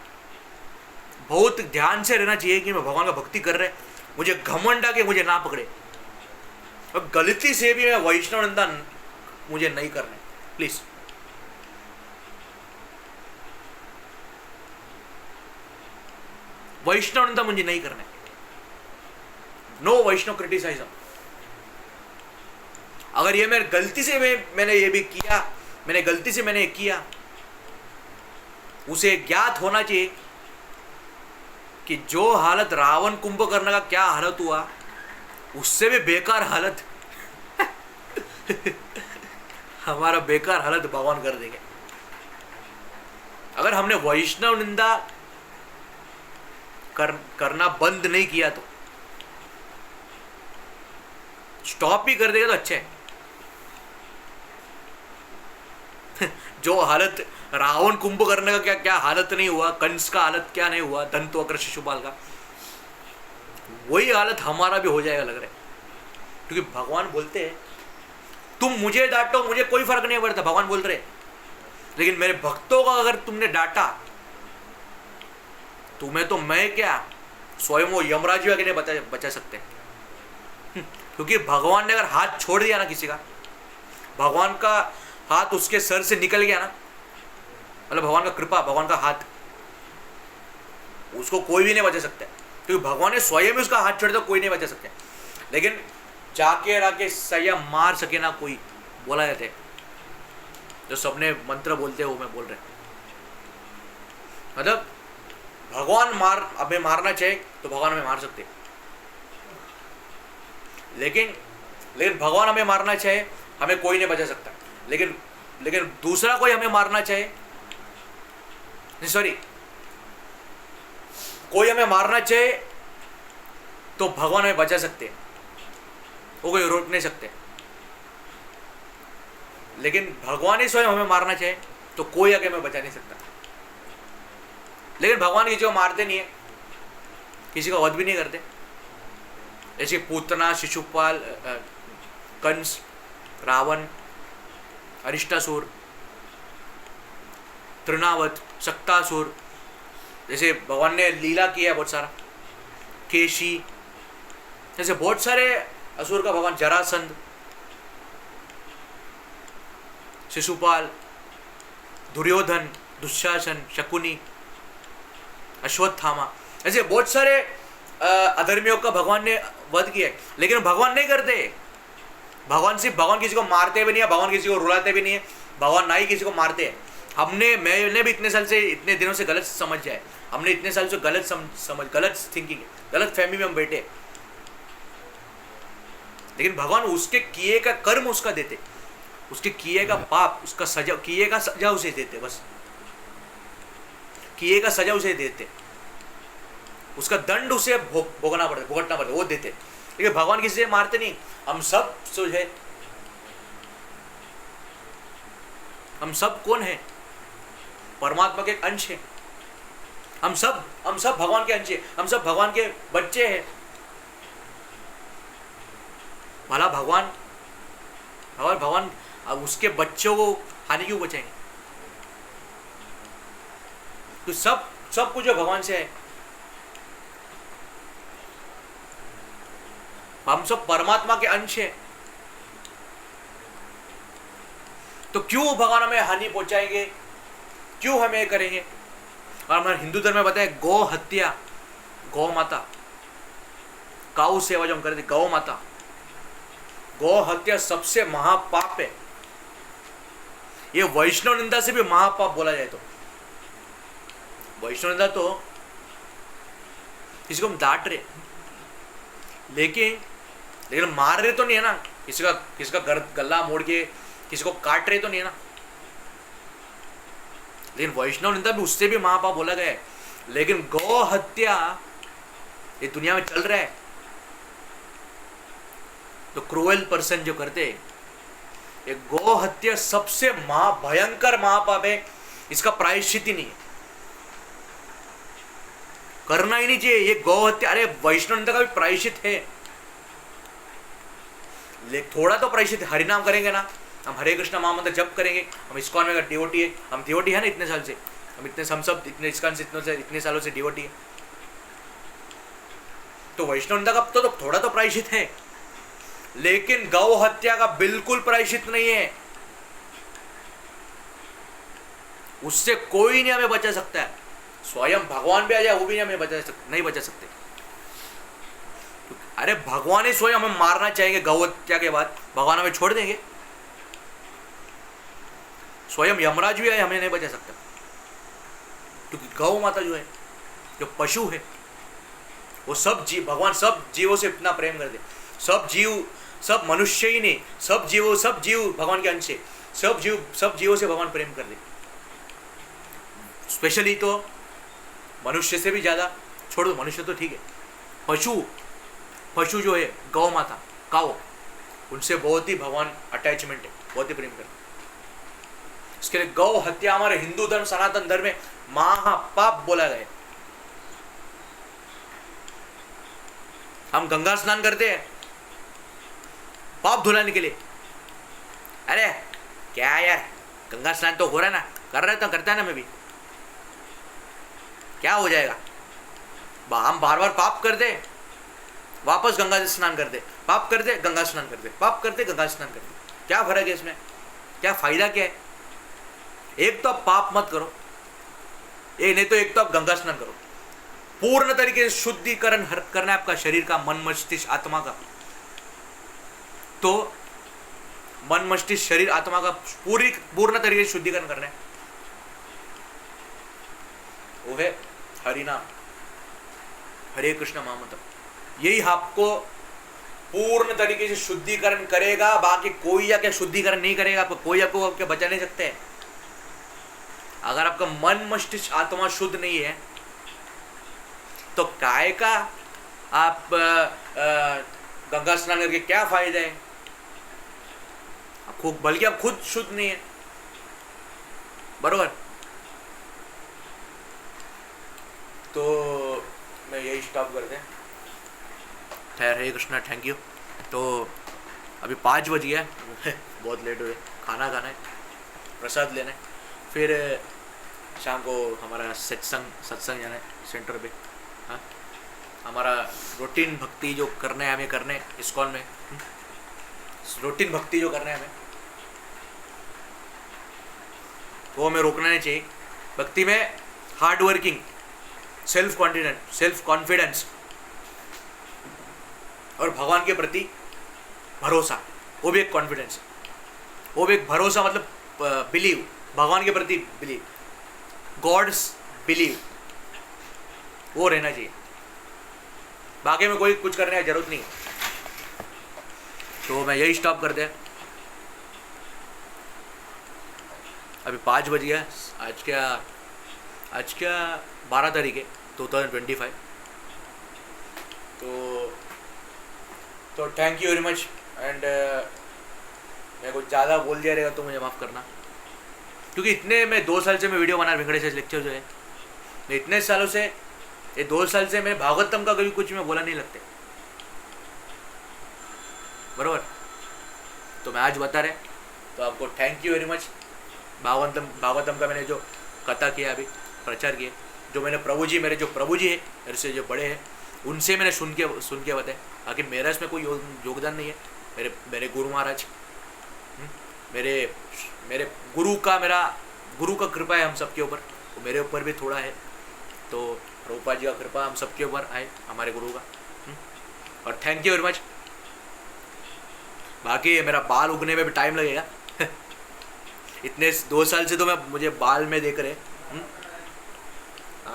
बहुत ध्यान से रहना चाहिए कि मैं भगवान का भक्ति कर रहे, मुझे घमंड आके मुझे ना पकड़े, और गलती से भी मैं वैष्णव निंदा मुझे नहीं करना, प्लीज। वैष्णव निंदा मुझे नहीं करना, नो वैष्णव क्रिटिसाइज्म। अगर ये मैं गलती से मैंने ये भी किया, मैंने गलती से मैंने किया, उसे ज्ञात होना चाहिए कि जो हालत रावण कुंभकर्ण का क्या हालत हुआ, उससे भी बेकार हालत हमारा बेकार हालत भगवान कर देंगे। अगर हमने वैष्णव निंदा करना बंद नहीं किया तो, स्टॉप ही कर देगा तो अच्छा है। जो हालत रावण कुंभकर्ण का क्या हालत नहीं हुआ, कंस का हालत क्या नहीं हुआ, दंतवक्र शिशुपाल का, वही हालत हमारा भी हो जाएगा लग रहा है। क्योंकि भगवान बोलते हैं तुम मुझे डांटो, मुझे कोई फर्क नहीं पड़ता, भगवान बोल रहे, लेकिन मेरे भक्तों का अगर तुमने डांटा, तुम्हें तो मैं क्या स्वयं वो यमराज भी नहीं बचा सकते। क्योंकि भगवान ने अगर हाथ छोड़ दिया ना किसी का, भगवान का हाथ उसके सर से निकल गया ना, मतलब भगवान का कृपा, भगवान का हाथ, उसको कोई भी नहीं बचा सकता। क्योंकि भगवान ने स्वयं ही उसका हाथ छोड़ दिया, कोई नहीं बचा सकता। लेकिन जाके राके सया मार सके ना कोई, बोला जाता है। जो सबने मंत्र बोलते हैं वो मैं बोल रहा हूं, मतलब भगवान हमें मारना चाहिए तो भगवान हमें मार सकते, लेकिन भगवान हमें मारना चाहे हमें कोई नहीं बचा सकता। लेकिन दूसरा कोई हमें मारना चाहे, सॉरी, कोई हमें मारना चाहे तो भगवान हमें बचा सकते, वो कोई रोक नहीं सकते। लेकिन भगवान ही स्वयं हमें मारना चाहे तो कोई आगे हमें बचा नहीं सकता। लेकिन भगवान किसी को मारते नहीं है, किसी का वध भी नहीं करते। जैसे पूतना, शिशुपाल, कंस, रावण, अरिष्टासुर, तृणावत, सक्तासुर, जैसे भगवान ने लीला किया बहुत सारा, केशी, जैसे बहुत सारे असुर का भगवान, जरासंध, शिशुपाल, दुर्योधन, दुशासन, शकुनी, अश्वत्थामा, ऐसे बहुत सारे अधर्मियों का भगवान ने वध किया है। लेकिन भगवान नहीं करते। भगवान किसी को मारते भी नहीं है, भगवान किसी को रुलाते भी नहीं है, भगवान ना ही किसी को मारते हैं। मैंने भी इतने दिनों से गलत समझ जाए, हमने इतने साल से गलत थिंकिंग, गलत फहमी में हम बैठे। लेकिन भगवान उसके किए का कर्म उसका देते, उसके किए का पाप, उसका सजा, किए का सजा उसे देते, बस किए का सजा उसे देते, उसका दंड उसे भुगतना पड़ता, वो देते। लेकिन भगवान किसी से मारते नहीं। हम सब जो है, हम सब कौन है? परमात्मा के एक अंश है। हम सब भगवान के अंश है। हम सब भगवान के बच्चे हैं। भला भगवान अब उसके बच्चों को हानि क्यों बचाएंगे? तो सब कुछ जो भगवान से है। हम सब परमात्मा के अंश हैं, तो क्यों भगवान हमें हानि पहुंचाएंगे? क्यों हमें करेंगे? और हमारे हिंदू धर्म में बताया गौ हत्या, गौ माता, काऊ सेवा जो हम करते, गौ माता, गौ हत्या सबसे महापाप है। ये वैष्णव निंदा से भी महापाप बोला जाए तो। वैष्णव निंदा तो किसी को हम डांट रहे, लेकिन मार रहे तो नहीं है ना। किसी का गला मोड़ के किसी को काट रहे तो नहीं है ना। लेकिन वैष्णव निंदा भी उससे भी महापाप बोला गया है। लेकिन गौ हत्या ये दुनिया में चल रहा है, तो क्रूएल पर्सन जो करते हैं, ये गौ हत्या सबसे भयंकर महापाप है। इसका प्रायश्चित ही नहीं है, करना ही नहीं चाहिए ये गौ हत्या। अरे वैष्णव निंदा का भी प्रायश्चित है, थोड़ा तो प्रायश्चित। हरिनाम करेंगे ना, हम हरे कृष्ण महामंत्र जप करेंगे, हम इस्कॉन में डिवोटी है, हम डिवोटी है ना इतने साल से, हम सब इतने इस्कॉन से इतने सालों से डिवोटी है। तो वैष्णव निंदा का तो थोड़ा तो प्रायश्चित है, लेकिन गौ हत्या का बिल्कुल प्रायश्चित नहीं है। उससे कोई नहीं हमें बचा सकता है। स्वयं भगवान भी आ जाए वो भी हमें नहीं बचा सकते। अरे भगवान ही स्वयं हमें मारना चाहेंगे गौ हत्या के बाद, भगवान हमें छोड़ देंगे? स्वयं यमराज भी आए हमें नहीं बचा सकता, क्योंकि गौ माता जो है, जो पशु है, वो भगवान सब जीवों से इतना प्रेम कर दे। सब मनुष्य ही नहीं, सब जीव भगवान के अंश है। सब जीवों से भगवान प्रेम कर दे। स्पेशली तो मनुष्य से भी ज्यादा, छोड़ दो मनुष्य तो ठीक है, पशु जो है गौ माता, काऊ, उनसे बहुत ही भगवान अटैचमेंट है, बहुत ही प्रेम करते। इसके लिए गौ हत्या हमारे हिंदू धर्म, सनातन धर्म में महापाप बोला गया। हम गंगा स्नान करते हैं पाप धुलाने के लिए। अरे क्या यार, गंगा स्नान तो हो रहा है ना, कर रहे तो करता है ना, मैं भी, क्या हो जाएगा? हम बार बार पाप कर दे, वापस गंगा स्नान कर दे, पाप कर दे गंगा स्नान कर दे, पाप करते गंगा स्नान कर दे। क्या फर्क है इसमें? क्या फायदा क्या है? एक तो आप पाप मत करो, नहीं तो एक तो आप गंगा स्नान करो। पूर्ण तरीके से शुद्धिकरण करना है आपका शरीर का, मन मस्तिष्क आत्मा का। तो मन मस्तिष्क शरीर आत्मा का पूर्ण तरीके से शुद्धिकरण करना है, वो है हरिनाम, हरे कृष्ण महामंत्र। यही आपको पूर्ण तरीके से शुद्धिकरण करेगा। बाकी कोई आके शुद्धिकरण नहीं करेगा आपको, कोई आपको बचा नहीं सकते हैं। अगर आपका मन मस्तिष्क आत्मा शुद्ध नहीं है तो काय का आप गंगा स्नान करके क्या फायदा है? बल्कि आप खुद शुद्ध नहीं है, बरोबर। तो मैं यही स्टॉप करते हैं। हरे कृष्णा, थैंक यू। तो अभी 5 बज गया बहुत लेट हुए, खाना खाना है, प्रसाद लेना है, फिर शाम को हमारा सत्संग जाना है सेंटर पे। हाँ, हमारा रूटीन भक्ति जो करना है हमें, करने इस्कॉन में रूटीन भक्ति जो करना है हमें, वो हमें रोकना नहीं चाहिए। भक्ति में हार्ड वर्किंग, सेल्फ कॉन्फिडेंस और भगवान के प्रति भरोसा, वो भी एक कॉन्फिडेंस है, वो भी एक भरोसा, मतलब बिलीव, भगवान के प्रति बिलीव, गॉड्स बिलीव, वो रहना चाहिए। बाकी में कोई कुछ करने की जरूरत नहीं। तो मैं यही स्टॉप करते हैं। अभी 5 बज गया। आज क्या 12 तारीख है 2025। तो तो thank you very much. And मैं कुछ ज़्यादा बोल दिया रहेगा तो मुझे माफ़ करना, क्योंकि इतने मैं 2 साल से मैं वीडियो बना वेंकटेश लेक्चर जो है, मैं इतने सालों से, ये 2 साल से मैं भागवतम का कभी कुछ मैं बोला नहीं लगते, बराबर। तो मैं आज बता रहे, तो आपको thank you very much. Bhagavatam का मैंने जो कथा किया, अभी प्रचार किया, जो मैंने प्रभु जी, मेरे जो प्रभु जी है मेरे से जो बड़े हैं, उनसे मैंने सुन के बताया। बाकी मेरा इसमें कोई योगदान नहीं है। मेरे गुरु महाराज, मेरे गुरु का कृपा है हम सबके ऊपर, तो मेरे ऊपर भी थोड़ा है। तो प्रभुपाद जी का कृपा हम सबके ऊपर है, हमारे गुरु का। और थैंक यू वेरी मच। बाकी मेरा बाल उगने में भी टाइम लगेगा इतने 2 साल से तो मुझे बाल में देख रहे।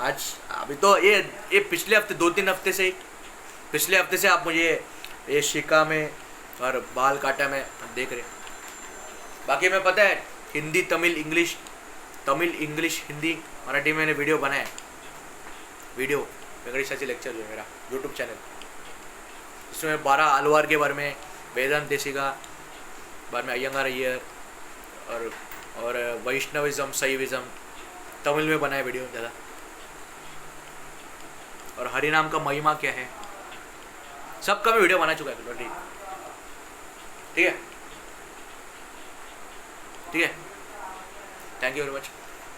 आज अभी तो ये पिछले हफ्ते 2-3 हफ्ते से, पिछले हफ्ते से आप मुझे ये शिका में और बाल काटा में देख रहे। बाकी मैं पता है हिंदी, तमिल, इंग्लिश, हिंदी, मराठी में मैंने वीडियो बनाया। वीडियो वेंकटेश साची लेक्चर जो है मेरा यूट्यूब चैनल, इसमें 12 अलवार के बारे में, वेदांत देशिका बारे में, अयंगार अय्यर और वैष्णविज्म, शैविज्म, तमिल में बनाया वीडियो ज़्यादा। और हरिनाम का महिमा क्या है, सबका मैं वीडियो बना चुका है ऑलरेडी। ठीक है, ठीक है, थैंक यू वेरी मच।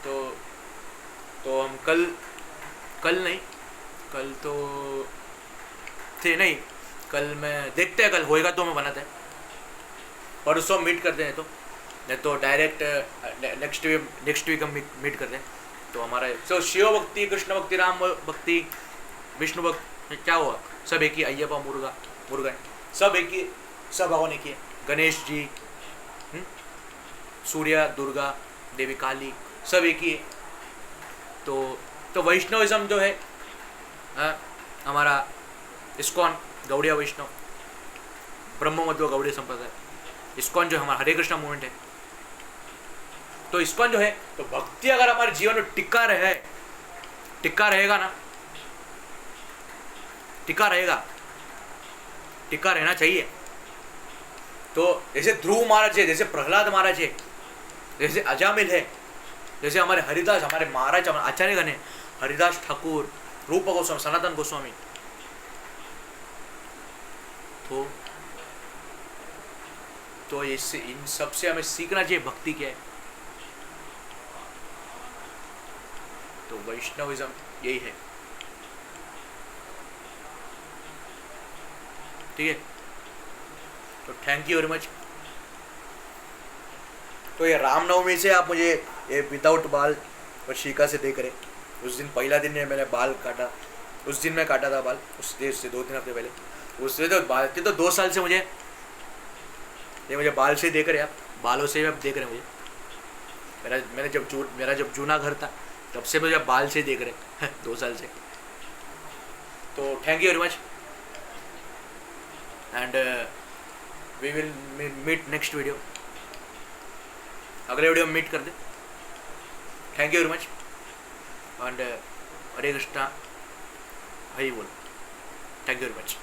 तो हम कल मैं देखते हैं, कल होएगा तो मैं बनाते हैं, परसों मीट करते हैं, नहीं तो डायरेक्ट नेक्स्ट वीक हम मीट करते हैं। तो हमारा शिव भक्ति, कृष्ण भक्ति, राम भक्ति, विष्णु भक्ति, क्या हुआ, सब एक ही, अय्यप्पा, मुरुगन, सब एक ही, सब भगवान एक ही है। गणेश जी, सूर्या, दुर्गा देवी, काली, सब एक ही है। तो वैष्णविज्म जो है हमारा इस्कॉन, गौड़िया वैष्णव, ब्रह्ममध्व गौड़ीय संप्रदाय, इस्कॉन जो हमारा हरे कृष्णा मूवमेंट है। तो इस्कॉन जो है, तो भक्ति अगर हमारे जीवन में टिका रहना चाहिए। तो जैसे ध्रुव महाराज है, जैसे प्रहलाद महाराज है, जैसे अजामिल है, जैसे हमारे हरिदास, हमारे महाराज, हमारे आचार्यगण है, हरिदास ठाकुर, रूप गोस्वामी, सनातन गोस्वामी। तो इससे, इन सबसे हमें सीखना चाहिए भक्ति क्या है। तो वैष्णविज्म यही है। ठीक है, तो थैंक यू वेरी मच। तो ये रामनवमी से आप मुझे ये विदाउट बाल और शिका से देख रहे। उस दिन पहला दिन मैंने बाल काटा, उस दिन मैं काटा था बाल, उस देर से 2-3 हफ्ते पहले। उससे तो बाल के तो 2 साल से मुझे बाल से देख रहे आप, बालों से भी आप देख रहे हैं मुझे। मेरा जब जूना घर था तब से मुझे बाल से देख रहे 2 साल से। तो thank you very much and we will meet next video. अगले वीडियो में मीट कर दे। Thank you very much and Hare Krishna, Hari बोल। Thank you very much.